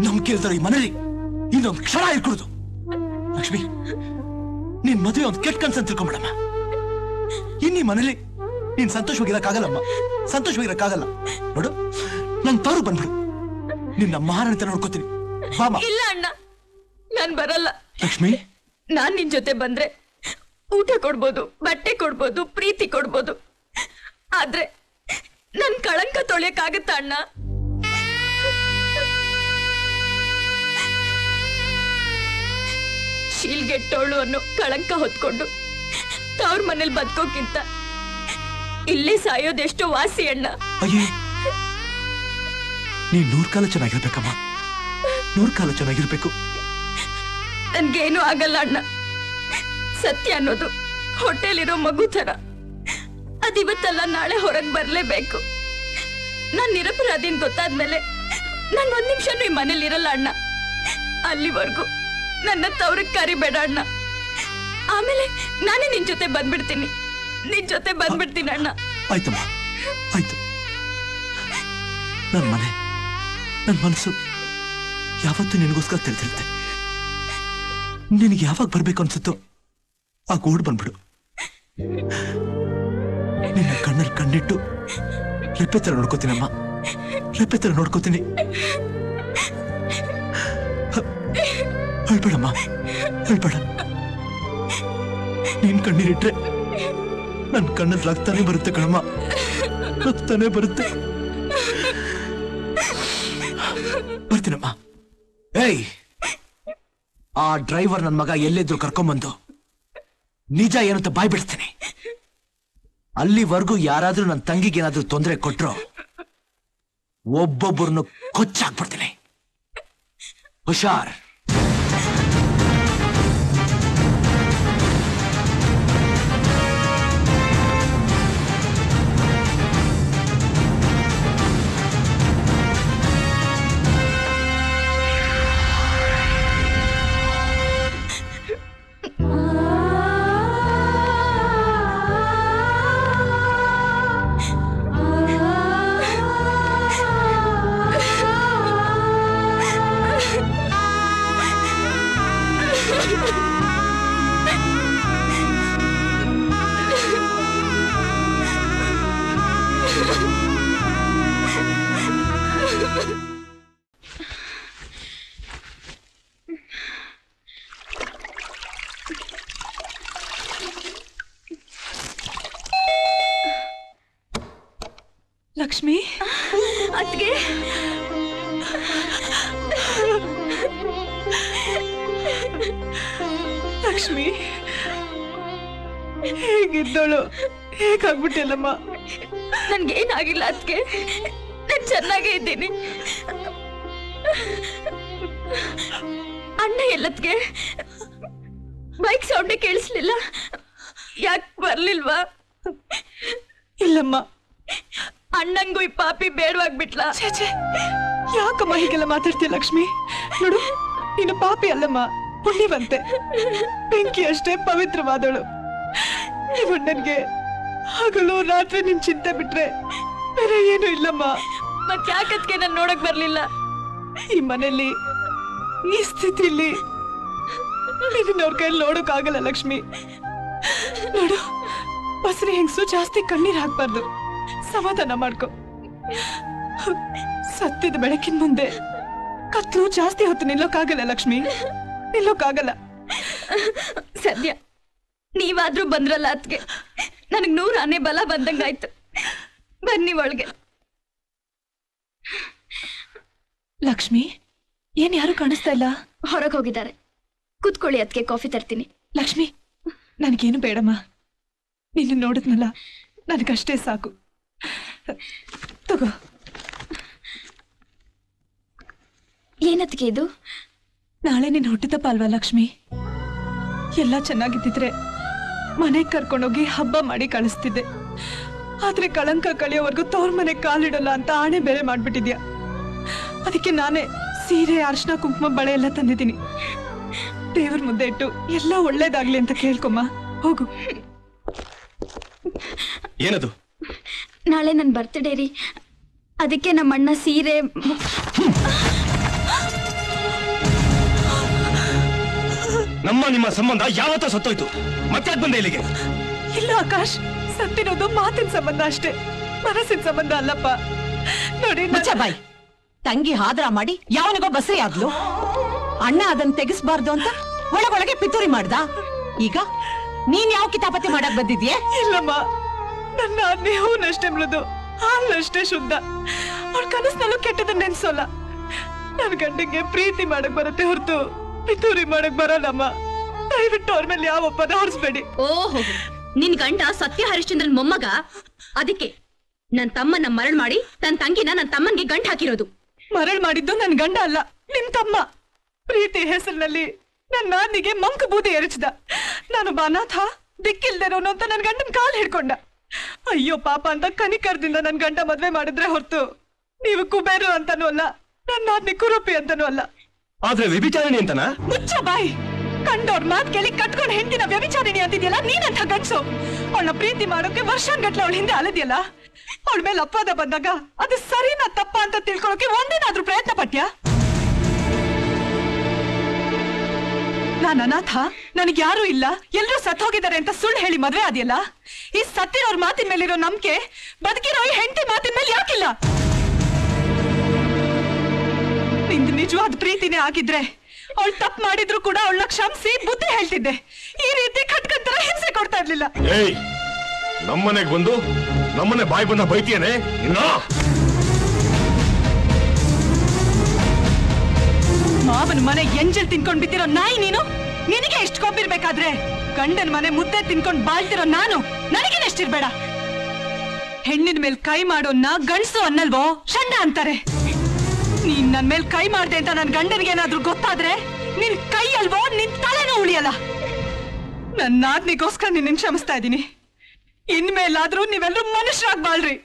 ನಂಬಿಕೆ ಇಲ್ದಾರ ಈ ಮನೇಲಿ ಇನ್ನೊಂದು ಕ್ಷಣ ಇರ್ಕೊಡುದು. ಲಕ್ಷ್ಮಿ, ನಿನ್ ಮದುವೆ ಒಂದು ಕೆಟ್ಟ ಕನ್ಸನ್ ತಿಳ್ಕೊಂಬಿಡಮ್ಮ. ಇನ್ನೀ ಮನೇಲಿ ನೀನ್ ಸಂತೋಷವಾಗಿರಕ್ಕಾಗಲ್ಲಮ್ಮ, ಸಂತೋಷವಾಗಿರಕ್ಕಾಗಲ್ಲ. ನೋಡು, ನನ್ ತವರು ಬಂದ್ಬಿಡು, ನಿನ್ನ ಮಹಾರಾಣಿತ ನೋಡ್ಕೋತೀನಿ. ಇಲ್ಲ ಅಣ್ಣ, ನಾನ್ ಬರಲ್ಲ. ಲಕ್ಷ್ಮಿ, ನಾನ್ ನಿನ್ ಜೊತೆ ಬಂದ್ರೆ ಊಟ ಕೊಡ್ಬೋದು, ಬಟ್ಟೆ ಕೊಡ್ಬೋದು, ಪ್ರೀತಿ ಕೊಡ್ಬೋದು. ಆದ್ರೆ ನನ್ ಕಳಂಕ ತೊಳೆಯಕ್ಕಾಗತ್ತ ಅಣ್ಣ? ಶೀಲ್ಗೆಟ್ಟೋಳು ಅನ್ನೋ ಕಳಂಕ ಹೊತ್ಕೊಂಡು ತವ್ರ ಮನೇಲಿ ಬದುಕೋಕ್ಕಿಂತ ಇಲ್ಲೇ ಸಾಯೋದೆಷ್ಟೋ ವಾಸಿ ಅಣ್ಣ. ಅಯ್ಯೇ, ನೀನ್ 100 ಕಾಲ ಚೆನ್ನಾಗಿರ್ಬೇಕಮ್ಮ, 100 ಕಾಲ ಚೆನ್ನಾಗಿರ್ಬೇಕು. ನನ್ಗೇನು ಆಗಲ್ಲ ಅಣ್ಣ. ಸತ್ಯ ಅನ್ನೋದು ಹೊಟ್ಟೆಲಿರೋ ಮಗು ತರ, ಅದಿವತ್ತಲ್ಲ ನಾಳೆ ಹೊರಗ್ ಬರ್ಲೇಬೇಕು. ನಾನ್ ನಿರಪರಾಧಿನ್ ಗೊತ್ತಾದ್ಮೇಲೆ ನಾನ್ 1 ನಿಮಿಷನೂ ಈ ಮನೇಲಿ ಇರಲ್ಲ ಅಣ್ಣ. ಅಲ್ಲಿವರೆಗೂ ನನ್ನ ತವ್ರಗ್ ಕರಿಬೇಡ ಅಣ್ಣ. ಆಮೇಲೆ ನಾನೇ ನಿನ್ ಜೊತೆ ಬಂದ್ಬಿಡ್ತೀನಿ, ನಿನ್ ಜೊತೆ ಬಂದ್ಬಿಡ್ತೀನಿ ಅಣ್ಣ. ಆಯ್ತಮ್ಮ, ಆಯ್ತು. ನನ್ ಮನೆ, ನನ್ ಮನಸ್ಸು ಯಾವತ್ತೂ ನಿನಗೋಸ್ಕರ ತೆರೆದಿರುತ್ತೆ. ನಿನಗೆ ಯಾವಾಗ ಬರ್ಬೇಕು ಅನ್ಸುತ್ತೋ ಆ ಓಡ್ ಬಂದ್ಬಿಡು. ನಿನ್ನ ಕಣ್ಣಲ್ಲಿ ಕಣ್ಣಿಟ್ಟು ರೆಪ್ಪೆ ತರ ನೋಡ್ಕೋತೀನಮ್ಮ, ರೆಪ್ಪೆ ತರ ನೋಡ್ಕೋತೀನಿ. ಅಳ್ಬೇಡಮ್ಮ, ಅಳ್ಬೇಡ. ನೀನ್ ಕಣ್ಣೀರಿಟ್ರೆ ನನ್ ಕಣ್ಣಲ್ಲಿ ರಕ್ತಾನೆ ಬರುತ್ತೆ ಕಣಮ್ಮ, ರಕ್ತಾನೆ ಬರುತ್ತೆ. ಬರ್ತೀನಮ್ಮ. ಏಯ್, ಆ ಡ್ರೈವರ್ ನನ್ ಮಗ ಎಲ್ಲಿದ್ರು ಕರ್ಕೊಂಬಂದು ನಿಜ ಏನಂತ ಬಾಯ್ ಬಿಡ್ತೀನಿ. ಅಲ್ಲಿವರೆಗೂ ಯಾರಾದ್ರೂ ನನ್ನ ತಂಗಿಗೆ ಏನಾದ್ರೂ ತೊಂದರೆ ಕೊಟ್ರು ಒಬ್ಬೊಬ್ಬರನ್ನು ಕೊಚ್ಚಾಕ್ಬಿಡ್ತೀನಿ. ಹುಷಾರ್. ಲಕ್ಷ್ಮಿ ಅದ್ಗೆ ಲಕ್ಷ್ಮಿ ಹೇಗಿದ್ದಳು ಹೇಗಾಗ್ಬಿಟ್ಟಿಲ್ಲಮ್ಮ ನನ್ಗೇನಾಗಿಲ್ಲ ಅದ್ಗೆ ನಾನ್ ಚೆನ್ನಾಗೇ ಇದ್ದೀನಿ ಅಣ್ಣ ಎಲ್ಲದ್ಗೆ ಬೈಕ್ ಸೌಂಡೇ ಕೇಳಿಸ್ಲಿಲ್ಲ ಯಾಕೆ ಬರ್ಲಿಲ್ವಾ ಇಲ್ಲಮ್ಮ ಅಣ್ಣಂಗೂ ಈ ಪಾಪಿ ಬೇಡವಾಗ್ಬಿಟ್ಲ ಯಾಕಮ್ಮ ಹೀಗೆಲ್ಲ ಮಾತಾಡ್ತೀಯ ಲಕ್ಷ್ಮಿ ನೋಡು ನೀನು ಪಾಪಿ ಅಲ್ಲಮ್ಮ ಪುಣ್ಯವಂತೆ ಬೆಂಕಿ ಅಷ್ಟೇ ಪವಿತ್ರವಾದಳು ನೀವು ನನ್ಗೆ ಹಗಲು ರಾತ್ರಿ ನಿನ್ ಚಿಂತೆ ಬಿಟ್ರೆ ಬೇರೆ ಏನು ಇಲ್ಲಮ್ಮ ಮತ್ ಯಾಕದ್ಕೆ ನಾನ್ ನೋಡಕ್ ಬರ್ಲಿಲ್ಲ ಈ ಮನೆಯಲ್ಲಿ ಈ ಸ್ಥಿತಿಲಿ ನಿನ್ನವ್ರ ಕೈಯಲ್ಲಿ ನೋಡಕ್ ಆಗಲ್ಲ ಲಕ್ಷ್ಮಿ ನೋಡು ಬಸರಿ ಹೆಂಗಸು ಜಾಸ್ತಿ ಕಣ್ಣೀರ್ ಹಾಕ್ಬಾರ್ದು ಸಮಾಧಾನ ಮಾಡ್ಕೊ ಸತ್ಯದ ಬೆಳಕಿನ ಮುಂದೆ ಕತ್ಲು ಜಾಸ್ತಿ ಹೊತ್ತು ನಿಲ್ಲೋಕಾಗಲ್ಲ ಲಕ್ಷ್ಮಿ ನಿಲ್ಲೋಕಾಗಲ್ಲ ಸದ್ಯ ನೀವಾದ್ರೂ ಬಂದ್ರಲ್ಲ ಅದ್ಕೆ ನನಗ್ 100 ಆನೆ ಬಲ ಬಂದಂಗಾಯ್ತು ಬನ್ನಿ ಒಳಗೆ ಲಕ್ಷ್ಮಿ ಏನ್ ಯಾರು ಕಾಣಿಸ್ತಾ ಇಲ್ಲ ಹೊರಗೆ ಹೋಗಿದ್ದಾರೆ ಕೂತ್ಕೊಳ್ಳಿ ಅದಕ್ಕೆ ಕಾಫಿ ತರ್ತೀನಿ ಲಕ್ಷ್ಮಿ ನನಗೇನು ಬೇಡಮ್ಮ ನಿನ್ನ ನೋಡಿದ್ನಲ್ಲ ನನಗಷ್ಟೇ ಸಾಕು ತಗೋ ಏನತ್ತಿಗೆ ಇದು ನಾಳೆ ನಿನ್ನ ಹುಟ್ಟಿದಪ್ಪ ಅಲ್ವಾ ಲಕ್ಷ್ಮಿ ಎಲ್ಲ ಚೆನ್ನಾಗಿದ್ದಿದ್ರೆ ಮನೆಗೆ ಕರ್ಕೊಂಡೋಗಿ ಹಬ್ಬ ಮಾಡಿ ಕಳಿಸ್ತಿದ್ದೆ ಆದ್ರೆ ಕಳಂಕ ಕಳಿಯೋವರೆಗೂ ತವ್ರ ಮನೆಗೆ ಕಾಲಿಡಲ್ಲ ಅಂತ ಆಣೆ ಬೇರೆ ಮಾಡ್ಬಿಟ್ಟಿದ್ಯಾ ಅದಕ್ಕೆ ನಾನೇ ಸೀರೆ ಅರ್ಶನ ಕುಂಕುಮ ಬಳೆ ಎಲ್ಲ ತಂದಿದ್ದೀನಿ ದೇವ್ರ ಮುಂದೆ ಇಟ್ಟು ಎಲ್ಲ ಒಳ್ಳೇದಾಗ್ಲಿ ಅಂತ ಕೇಳ್ಕೊಮ್ಮ ಹೋಗು ಏನದು ನಾಳೆ ನನ್ನ ಬರ್ತ್ಡೇ ರೀ ಅದಕ್ಕೆ ನಮ್ಮ ಅಣ್ಣ ಸೀರೆ ನಮ್ಮ ನಿಮ್ಮ ಸಂಬಂಧ ಯಾವತ್ತೋ ಸತ್ತೋಯ್ತು ಮತ್ತೆ ಬಂದೆ ಇಲ್ಲಿಗೆ ಇಲ್ಲ ಆಕಾಶ್ ಸತ್ತಿರೋದು ಮಾತಿನ ಸಂಬಂಧ ಅಷ್ಟೇ ಮನಸ್ಸಿನ ಸಂಬಂಧ ಅಲ್ಲಪ್ಪ ನೋಡಿ ಬಾಯ್ ತಂಗಿ ಹಾದ್ರ ಮಾಡಿ ಯಾವನಿಗೋ ಬಸರಿ ಆದ್ಲು ಅಣ್ಣ ಅದನ್ನ ತೆಗಿಸ್ಬಾರ್ದು ಅಂತ ಒಳಗೊಳಗೆ ಪಿತೂರಿ ಮಾಡ್ದ ಈಗ ನೀನ್ ಯಾವ ಕಿತಾಪತಿ ಮಾಡಕ್ ಬಂದಿದ್ಯೆ ಇಲ್ಲಮ್ಮ ನನ್ನ ನೇಹೂನಷ್ಟೇ ಮೃದು ಹಾಲಷ್ಟೇ ಶುದ್ಧ ಅವಳ ಕನಸಿನಲ್ಲೂ ಕೆಟ್ಟದನ್ನ ನೆನ್ಸೋಲ್ಲ ನನ್ನ ಗಂಡಂಗೆ ಪ್ರೀತಿ ಮಾಡಕ್ ಬರುತ್ತೆ ಹೊರತು ಪಿತೂರಿ ಮಾಡಕ್ ಬರಲ್ಲಮ್ಮ ದಯವಿಟ್ಟು ಅವ್ರ ಮೇಲೆ ಯಾವ ಒಪ್ಪದ ಹೊರಿಸ್ಬೇಡಿ ಓಹೋ ನಿನ್ ಗಂಡ ಸತ್ಯ ಹರಿಶ್ಚಂದ್ರನ್ ಮೊಮ್ಮಗ ಅದಕ್ಕೆ ನನ್ ತಮ್ಮನ್ನ ಮರಳ್ ಮಾಡಿ ತನ್ ತಂಗಿನ ನನ್ ತಮ್ಮನ್ಗೆ ಗಂಟ್ ಹಾಕಿರೋದು ಮರಳ್ ಮಾಡಿದ್ದು ನನ್ ಗಂಡ ಅಲ್ಲ ನಿಮ್ ತಮ್ಮ ಪ್ರೀತಿ ಹೆಸರಿನಲ್ಲಿ ನನ್ನ ನಾದಿಗೆ ಮಂಕ ಬೂದಿ ಎರಚಿದ ನಾನು ಅನಾಥ ದಿಕ್ಕಿಲ್ದೇರೋನು ಅಂತ ನನ್ ಗಂಡನ್ ಕಾಲ್ ಹಿಡ್ಕೊಂಡ ಅಯ್ಯೋ ಪಾಪ ಅಂತ ಕನಿಕರದಿಂದ ನನ್ ಗಂಡ ಮದ್ವೆ ಮಾಡಿದ್ರೆ ಹೊರತು ನೀವು ಕುಬೇರು ಅಂತಾನೂ ಅಲ್ಲ ನನ್ನ ನಾದ್ನಿ ಕುರೂಪಿ ಅಂತಾನೂ ಅಲ್ಲ ಆದ್ರೆ ವ್ಯಭಿಚಾರಿಣಿ ಅಂತನ ಮುಚ್ಚ ಬಾಯ್ ಕಂಡೋರ್ ಮಾತ್ ಕೇಳಿ ಕಟ್ಕೊಂಡ್ ಹೆಂಡತಿನ ವ್ಯಭಿಚಾರಿಣಿ ಅಂತಿದ್ಯಲ್ಲ ನೀನಂತ ಗಂಡ್ಸು ಅವಳನ್ನ ಪ್ರೀತಿ ಮಾಡೋಕೆ ವರ್ಷಾನ್ಗಟ್ಲೆ ಅವಳ ಹಿಂದೆ ಅಲದ್ಯಲ್ಲ ಅವಳ ಮೇಲೆ ಅಪವಾದ ಬಂದಾಗ ಅದು ಸರಿನಾ ತಪ್ಪ ಅಂತ ತಿಳ್ಕೊಳಕ್ಕೆ ಒಂದೇನಾದ್ರೂ ಪ್ರಯತ್ನ ಪಟ್ಯಾ ನಾನು ಅನಾಥ ನನಗೆ ಯಾರು ಇಲ್ಲ ಎಲ್ರೂ ಸತ್ ಹೋಗಿದ್ದಾರೆ ಅಂತ ಸುಳ್ಳು ಹೇಳಿ ಮದ್ವೆ ಆದ್ಯಲ್ಲ ಈ ಸತ್ತಿರೋರ್ ಮಾತಿನ ಮೇಲಿರೋ ನಂಬಿಕೆ ಬದುಕಿರೋ ಈ ಹೆಂಡತಿ ಮಾತಿನ ಮೇಲೆ ಯಾಕಿಲ್ಲ ನಿಂದು ನಿಜವಾದ ಪ್ರೀತಿನೇ ಆಗಿದ್ರೆ ಅವಳು ತಪ್ಪು ಮಾಡಿದ್ರು ಕೂಡ ಅವಳನ್ನ ಕ್ಷಮಿಸಿ ಬುದ್ಧಿ ಹೇಳ್ತಿದ್ದೆ ಈ ರೀತಿ ಕಟ್ಕಂತರ ಹಿಂಸೆ ಕೊಡ್ತಾ ಇರ್ಲಿಲ್ಲ ಏಯ್ ನಮ್ಮನೆಗೆ ಬಂದು ನಮ್ಮನೆ ಬಾಯಿ ಬಂದ ಬೈತಿಯೇನೆ ಇನ್ನ ಮಾವನ ಮನೆ ಎಂಜಲ್ ತಿನ್ಕೊಂಡ್ ಬಿದ್ದಿರೋ ನಾಯಿ ನೀನು ನಿನಗೆ ಎಷ್ಟು ಕೊಬ್ಬಿರ್ಬೇಕಾದ್ರೆ ಗಂಡನ ಮನೆ ಮುದ್ದೆ ತಿನ್ಕೊಂಡ್ ಬಾಳ್ತಿರೋ ನಾನು ನನಗೇನೆಷ್ಟಿರ್ಬೇಡ ಹೆಣ್ಣಿನ ಮೇಲೆ ಕೈ ಮಾಡೋನ್ನ ಗಂಡಸು ಅನ್ನಲ್ವೋ ಷಂಡ ಅಂತಾರೆ ನೀನ್ ನನ್ ಮೇಲೆ ಕೈ ಮಾಡ್ದೆ ಅಂತ ನನ್ ಗಂಡನಿಗೆ ಏನಾದ್ರೂ ಗೊತ್ತಾದ್ರೆ ನಿನ್ ಕೈ ಅಲ್ವೋ ನಿನ್ ತಲೆನೂ ಉಳಿಯಲ್ಲ ನನ್ನ ನಾದ್ನಿಗೋಸ್ಕರ ನಿನ್ನ ಕ್ಷಮಿಸ್ತಾ ಇದ್ದೀನಿ ಇನ್ಮೇಲಾದ್ರೂ ನೀವೆಲ್ಲರೂ ಮನುಷ್ಯರಾಗಿ ಬಾಳ್ರಿ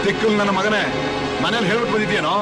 ತಿಕ್ಕಲ್ ನನ್ನ ಮಗನೇ, ಮನೇಲಿ ಹೇಳ್ಬಿಟ್ಟು ಬಂದಿದ್ಯೇನೋ?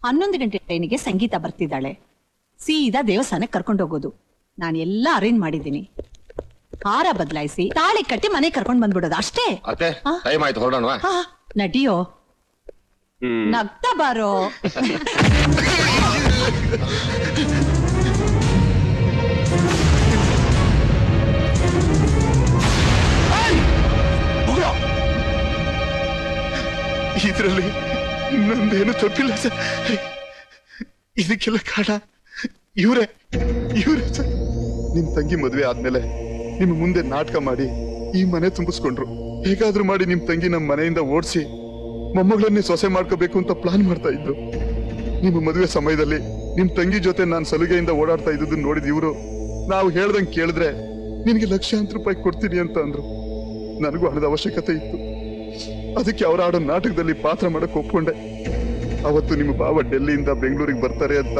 ಹನ್ನೊಂದು ಗಂಟೆ ಟ್ರೈನಿಗೆ ಸಂಗೀತ ಬರ್ತಿದ್ದಾಳೆ. ಸೀದಾ ದೇವಸ್ಥಾನಕ್ಕೆ ಕರ್ಕೊಂಡು ಹೋಗೋದು. ನಾನು ಎಲ್ಲ ಅರೇಂಜ್ ಮಾಡಿದ್ದೀನಿ. ಹಾರ ಬದಲಾಯಿಸಿ ತಾಳಿ ಕಟ್ಟಿ ಮನೆ ಕರ್ಕೊಂಡು ಬಂದ್ಬಿಡೋದು ಅಷ್ಟೇ. ಟೈಮ್ ಆಯ್ತು, ಹೊರಡೋಣ. ನಡಿಯೋ, ನಗ್ತಾ ಬಾರೋ. ಇದರಲ್ಲಿ ನಂದೇನು ತಪ್ಪಿಲ್ಲ ಸರ್. ಇದಕ್ಕೆಲ್ಲ ಕಾರಣ ಇವರೇ ಸರ್. ನಿಮ್ ತಂಗಿ ಮದ್ವೆ ಆದ್ಮೇಲೆ ನಿಮ್ ಮುಂದೆ ನಾಟಕ ಮಾಡಿ ಈ ಮನೆ ತುಂಬಿಸ್ಕೊಂಡ್ರು. ಹೇಗಾದ್ರೂ ಮಾಡಿ ನಿಮ್ ತಂಗಿ ನಮ್ ಮನೆಯಿಂದ ಓಡಿಸಿ ಮೊಮ್ಮಗಳನ್ನೇ ಸೊಸೆ ಮಾಡ್ಕೋಬೇಕು ಅಂತ ಪ್ಲಾನ್ ಮಾಡ್ತಾ ಇದ್ರು. ನಿಮ್ಮ ಮದುವೆ ಸಮಯದಲ್ಲಿ ನಿಮ್ ತಂಗಿ ಜೊತೆ ನಾನು ಸಲುಗೆಯಿಂದ ಓಡಾಡ್ತಾ ಇದ್ದು ನೋಡಿದ್ ಇವರು, ನಾವು ಹೇಳ್ದಂಗೆ ಕೇಳಿದ್ರೆ ನಿನ್ಗೆ ಲಕ್ಷಾಂತರ ರೂಪಾಯಿ ಕೊಡ್ತೀನಿ ಅಂತ ಅಂದ್ರು. ನನಗೂ ಹಣದ ಅವಶ್ಯಕತೆ ಇತ್ತು. ಅದಕ್ಕೆ ಅವ್ರ ಆಡೋ ನಾಟಕದಲ್ಲಿ ಪಾತ್ರ ಮಾಡಕ್ ಒಪ್ಕೊಂಡೆ. ಅವತ್ತು ನಿಮ್ಮ ಬಾವ ಡೆಲ್ಲಿಯಿಂದ ಬೆಂಗಳೂರಿಗೆ ಬರ್ತಾರೆ ಅಂತ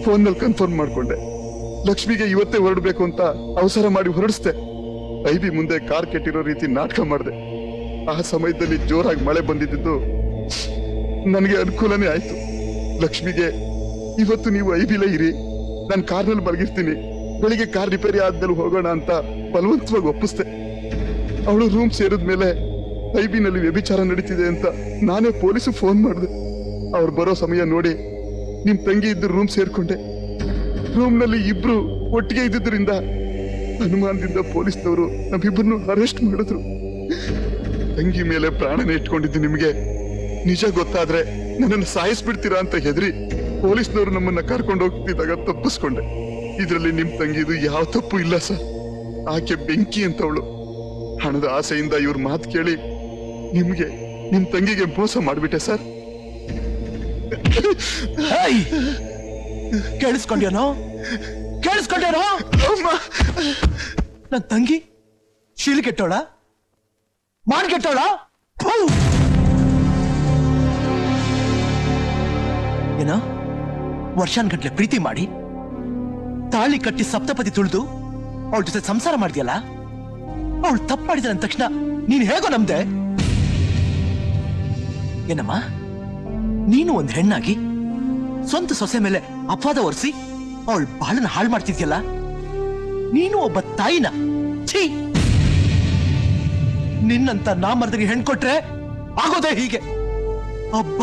ಫೋನ್ ನಲ್ಲಿ ಕನ್ಫರ್ಮ್ ಮಾಡ್ಕೊಂಡೆ. ಲಕ್ಷ್ಮಿಗೆ ಇವತ್ತೇ ಹೊರಡ್ಬೇಕು ಅಂತ ಅವಸರ ಮಾಡಿ ಹೊರಡಿಸ್ದೆ. ಐಬಿ ಮುಂದೆ ಕಾರ್ ಕೆಟ್ಟಿರೋ ರೀತಿ ನಾಟಕ ಮಾಡಿದೆ. ಆ ಸಮಯದಲ್ಲಿ ಜೋರಾಗಿ ಮಳೆ ಬಂದಿದ್ದು ನನಗೆ ಅನುಕೂಲನೇ ಆಯ್ತು. ಲಕ್ಷ್ಮಿಗೆ ಇವತ್ತು ನೀವು ಐಬಿಲೇ ಇರಿ, ನಾನು ಕಾರ್ನಲ್ಲಿ ಮಲಗಿರ್ತೀನಿ, ಬೆಳಿಗ್ಗೆ ಕಾರ್ ರಿಪೇರಿ ಆದ್ಮೇಲೆ ಹೋಗೋಣ ಅಂತ ಬಲವಂತವಾಗಿ ಒಪ್ಪಿಸ್ದೆ. ಅವಳು ರೂಮ್ ಸೇರಿದ್ಮೇಲೆ ಐಬಿನಲ್ಲಿ ವ್ಯಭಿಚಾರ ನಡೀತಿದೆ ಅಂತ ನಾನೇ ಪೊಲೀಸು ಫೋನ್ ಮಾಡಿದೆ. ಅವ್ರು ಬರೋ ಸಮಯ ನೋಡಿ ನಿಮ್ ತಂಗಿ ಇದ್ದು ರೂಮ್ ಸೇರ್ಕೊಂಡೆ. ರೂಮ್ ನಲ್ಲಿ ಇಬ್ರು ಒಟ್ಟಿಗೆ ಇದ್ದಿದ್ರಿಂದ ಅನುಮಾನದಿಂದ ಪೊಲೀಸ್ನವರು ನಮ್ಮಿಬ್ಬರನ್ನು ಅರೆಸ್ಟ್ ಮಾಡಿದ್ರು. ತಂಗಿ ಮೇಲೆ ಪ್ರಾಣನೇ ಇಟ್ಕೊಂಡಿದ್ದು ನಿಮ್ಗೆ ನಿಜ ಗೊತ್ತಾದ್ರೆ ನನ್ನನ್ನು ಸಾಯಿಸ್ಬಿಡ್ತೀರಾ ಅಂತ ಹೆದರಿ ಪೊಲೀಸ್ನವರು ನಮ್ಮನ್ನ ಕರ್ಕೊಂಡು ಹೋಗ್ತಿದ್ದಾಗ ತಪ್ಪಿಸ್ಕೊಂಡೆ. ಇದ್ರಲ್ಲಿ ನಿಮ್ ತಂಗಿದು ಯಾವ ತಪ್ಪು ಇಲ್ಲ ಸರ್. ಆಕೆ ಬೆಂಕಿ ಅಂತವಳು. ಹಣದ ಆಸೆಯಿಂದ ಇವ್ರ ಮಾತು ಕೇಳಿ ನಿಮ್ಗೆ ನಿಮ್ ತಂಗಿಗೆ ಮೋಸ ಮಾಡ್ಬಿಟ್ಟೆ ಸರ್. ಕೇಳಿಸ್ಕೊಂಡ್ಯಾನೋ ನನ್ ತಂಗಿ ಶೀಲ್ ಕೆಟ್ಟೋಳ, ಮಾನ್ ಕೆಟ್ಟೋಳ. ಏನೋ ವರ್ಷಾನ್ಗಟ್ಲೆ ಪ್ರೀತಿ ಮಾಡಿ ತಾಳಿ ಕಟ್ಟಿ ಸಪ್ತಪದಿ ತುಳಿದು ಅವಳ ಜೊತೆ ಸಂಸಾರ ಮಾಡಿದ್ಯಲ್ಲ, ಅವಳು ತಪ್ಪು ಮಾಡಿದ ಅಂದ ತಕ್ಷಣ ನೀನ್ ಹೇಗೋ ನಮ್ದೆ? ಏನಮ್ಮ, ನೀನು ಒಂದ್ ಹೆಣ್ಣಾಗಿ ಸ್ವಂತ ಸೊಸೆ ಮೇಲೆ ಅಪವಾದ ಹೊರಿಸಿ ಅವಳು ಬಾಳನ್ನ ಹಾಳು ಮಾಡ್ತಿದ್ಯಲ್ಲ, ನೀನು ಒಬ್ಬ ತಾಯಿನ? ಛೀ! ನಿನ್ನಂತ ನಾಮರ್ದರಿಗೆ ಹೆಣ್ ಕೊಟ್ರೆ ಆಗೋದೇ ಹೀಗೆ. ಅಬ್ಬ,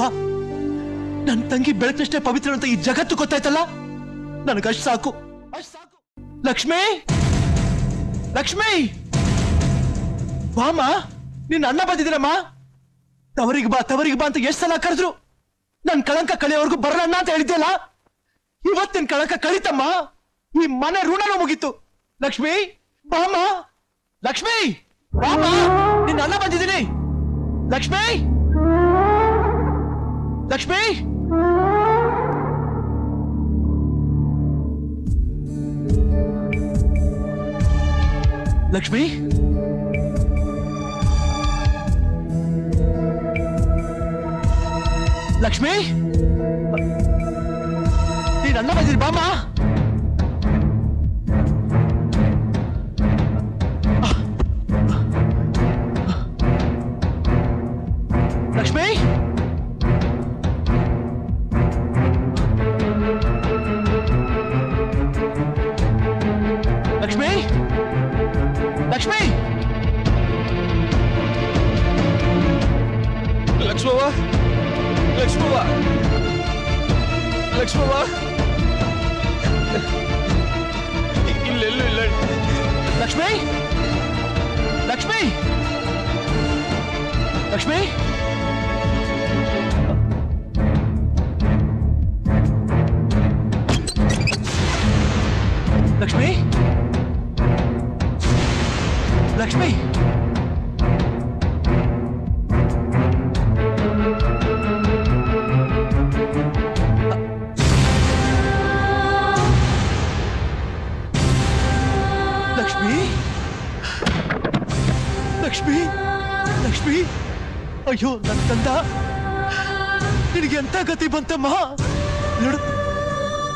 ನನ್ ತಂಗಿ ಬೆಳಕಷ್ಟೇ ಪವಿತ್ರ ಅಂತ ಈ ಜಗತ್ತು ಗೊತ್ತಾಯ್ತಲ್ಲ, ನನಗಷ್ಟು ಸಾಕು, ಅಷ್ಟು ಸಾಕು. ಲಕ್ಷ್ಮೀ, ಲಕ್ಷ್ಮೀ, ಬಾಮ, ನಿನ್ನ ಅಣ್ಣ ಬಂದಿದ್ದೀರಮ್ಮ. ತವರಿಗೆ ಬಾ ಅಂತ ಎಷ್ಟು ಸಲ ಕರೆದ್ರು. ನನ್ ಕಳಂಕ ಕಳೆಯೋರ್ಗು ಬರಲ್ಲ ಅಂತ ಹೇಳಿದ್ಯಲ್ಲ, ಇವತ್ತಿನ ಕಳಂಕ ಕಳಿತಮ್ಮ. ಈ ಮನೆ ಋಣನೂ ಮುಗೀತು. ಲಕ್ಷ್ಮೀ, ಬಾಮ, ಲಕ್ಷ್ಮೀ, ಬಾಮ, ನಿನ್ನ ಅಣ್ಣ ಬಂದಿದ್ದೀನಿ. ಲಕ್ಷ್ಮೀ, ಲಕ್ಷ್ಮೀ, ಲಕ್ಷ್ಮೀ, ಲಕ್ಷ್ಮೀ, ನೀನ್ ಅಣ್ಣ ಬಂದಿರಿ ಬಾಮ. ಲಕ್ಷ್ಮೀ, ಇಲ್ಲೆಲ್ಲೂ ಇಲ್ಲ. ಲಕ್ಷ್ಮಿ ಲಕ್ಷ್ಮಿ ಲಕ್ಷ್ಮಿ ಲಕ್ಷ್ಮಿ ಲಕ್ಷ್ಮಿ ಲಕ್ಷ್ಮಿ ಲಕ್ಷ್ಮಿ ಲಕ್ಷ್ಮಿ ಅಯ್ಯೋ ನನ್ನ ತಂದ ನಿನಗೆ ಎಂತ ಗತಿ ಬಂತಮ್ಮ ನೋಡು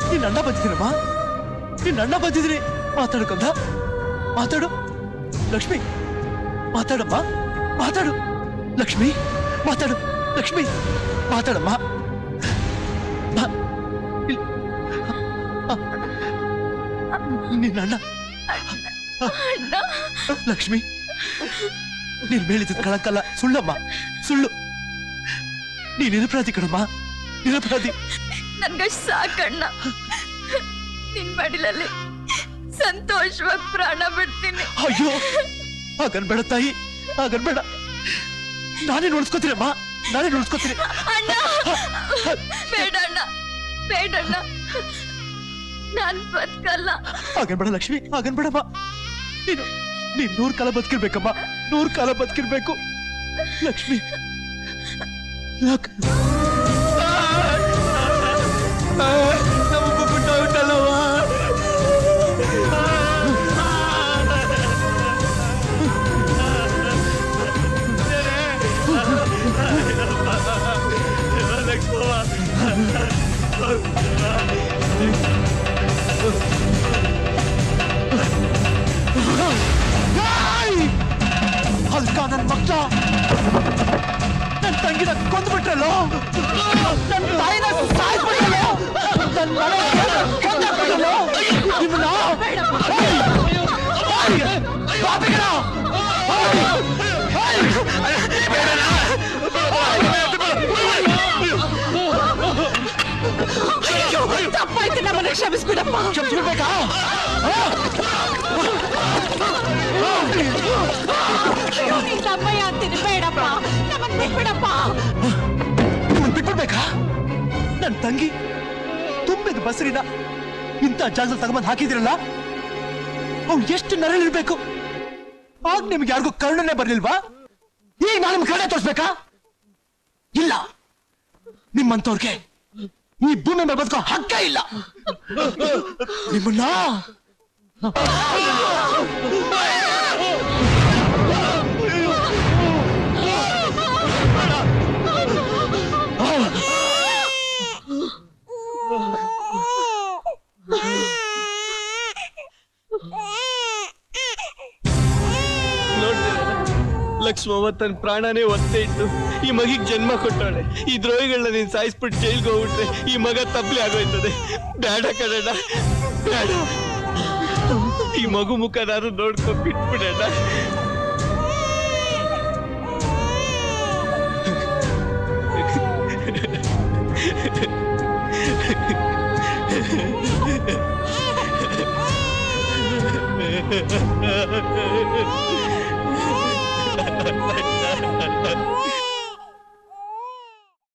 ನಿನ್ನ ಅಣ್ಣ ಬಂದಿದ್ದೀನಮ್ಮ ನಿನ್ನ ಅಣ್ಣ ಬಂದಿದ್ದೀನಿ ಮಾತಾಡು ಕಂದ ಮಾತಾಡು ಲಕ್ಷ್ಮಿ ಮಾತಾಡಮ್ಮ ಮಾತಾಡು ಲಕ್ಷ್ಮಿ ಮಾತಾಡು ಲಕ್ಷ್ಮಿ ಮಾತಾಡಮ್ಮ ನಿನ್ನ ಅಣ್ಣ ಲಕ್ಷ್ಮಿ ನೀನ್ ಮೇಲಿದ್ದ ಕಳಕಲ್ಲ ಸುಳ್ಳಮ್ಮ ಸುಳ್ಳು ನೀ ನಿರಪರಾಧಿ ಕಣಮ್ಮ ನಿರಪರಾಧಿ ನನ್ಗಷ್ಟು ಸಾಕಣ್ಣ ನಿನ್ ಮಡಿಲಲ್ಲಿ ಸಂತೋಷವಾಗಿ ಪ್ರಾಣ ಬಿಡ್ತೀನಿ. ಅಯ್ಯೋ ಹಾಗನ್ಬೇಡ ತಾಯಿ ಹಾಗನ್ಬೇಡ ನಾನೇ ನೋಡ್ಸ್ಕೊತೀನಮ್ಮ ನಾನೇ ನೋಡ್ಸ್ಕೊತೀನಿ. ಅಣ್ಣ ಬೇಡಣ್ಣ ಬೇಡಣ್ಣ ನಾನ್ ಬದುಕಲ್ಲ. ಹಾಗನ್ಬೇಡ ಲಕ್ಷ್ಮಿ ಹಾಗನ್ಬೇಡಮ್ಮ ನೀನು ನೀನ್ 100 ಕಾಲ ಬದುಕಿರ್ಬೇಕಮ್ಮ 100 ಕಾಲ ಬದುಕಿರ್ಬೇಕು ಲಕ್ಷ್ಮಿ. ಅಲ್ಕ ನನ್ ಮಕ್ಕಳ ನನ್ ತಂಗಿನ ಕೊಂದ್ಬಿಟ್ರಲ್ಲೋ ನನ್ ತಾಯಿನ ಸಾಯ್ಬಿಟ್ರಲ್ಲೋ ನನ್ ಮನೆ ಕೊಂದಾಕ್ಬಿಟ್ರಲ್ಲೋ ನಿಮ್ಮನ್ನ ತಪ್ಪಾಯ್ತು ನಮ್ಮನ್ನ ಕ್ಷಮಿಸ್ಬಿಡಪ್ಪ. ಕ್ಷಮಿಸ್ಬಿಡ್ಬೇಕಾ ತಮ್ಮಯ್ಯ ಅಂತೀನಿ ಬೇಡಪ್ಪ ನಮ್ಮನ್ನ ಬಿಟ್ಬಿಡಪ್ಪ. ನಿಮ್ಮನ್ ಬಿಟ್ಬಿಡ್ಬೇಕಾ ನನ್ ತಂಗಿ ತುಂಬಿದ ಬಸರಿನ ಇಂಥ ಜಾಗದಲ್ಲಿ ತಗೊಂಬಂದು ಹಾಕಿದಿರಲ್ಲ ಅವ್ರು ಎಷ್ಟು ನರಳಿರ್ಬೇಕು. ಆಗ ನಿಮ್ಗೆ ಯಾರಿಗೂ ಕರುಣನೆ ಬರ್ಲಿಲ್ವಾ? ಈಗ ನಾನು ನಿಮ್ ಕರುಣೆ ತೋರಿಸ್ಬೇಕಾ? ಇಲ್ಲ ನಿಮ್ಮಂತವ್ರಿಗೆ ಈ ಭೂಮಿ ಮೇಲೆ ಬದುಕೋ ಹಕ್ಕ ಇಲ್ಲ. ನಿಮ್ಮನ್ನ ಲಕ್ಷ್ಮವ್ವ ತನ್ನ ಪ್ರಾಣನೇ ಒತ್ತೆ ಇಟ್ಟು ಈ ಮಗಿಗೆ ಜನ್ಮ ಕೊಟ್ಟಾಳೆ. ಈ ದ್ರೋಹಿಗಳನ್ನ ನೀನ್ ಸಾಯಿಸ್ಬಿಟ್ಟು ಜೈಲ್ಗೆ ಹೋಗ್ಬಿಟ್ರೆ ಈ ಮಗ ತಪ್ಪಲೆ ಆಗೋಯ್ತದೆ. ಬೇಡ ಕಣಣ್ಣ ಬೇಡ. ಈ ಮಗು ಮುಖ ನಾನು ನೋಡ್ಕೊಂಡ್ ಬಿಟ್ಬಿಡಣ್ಣ.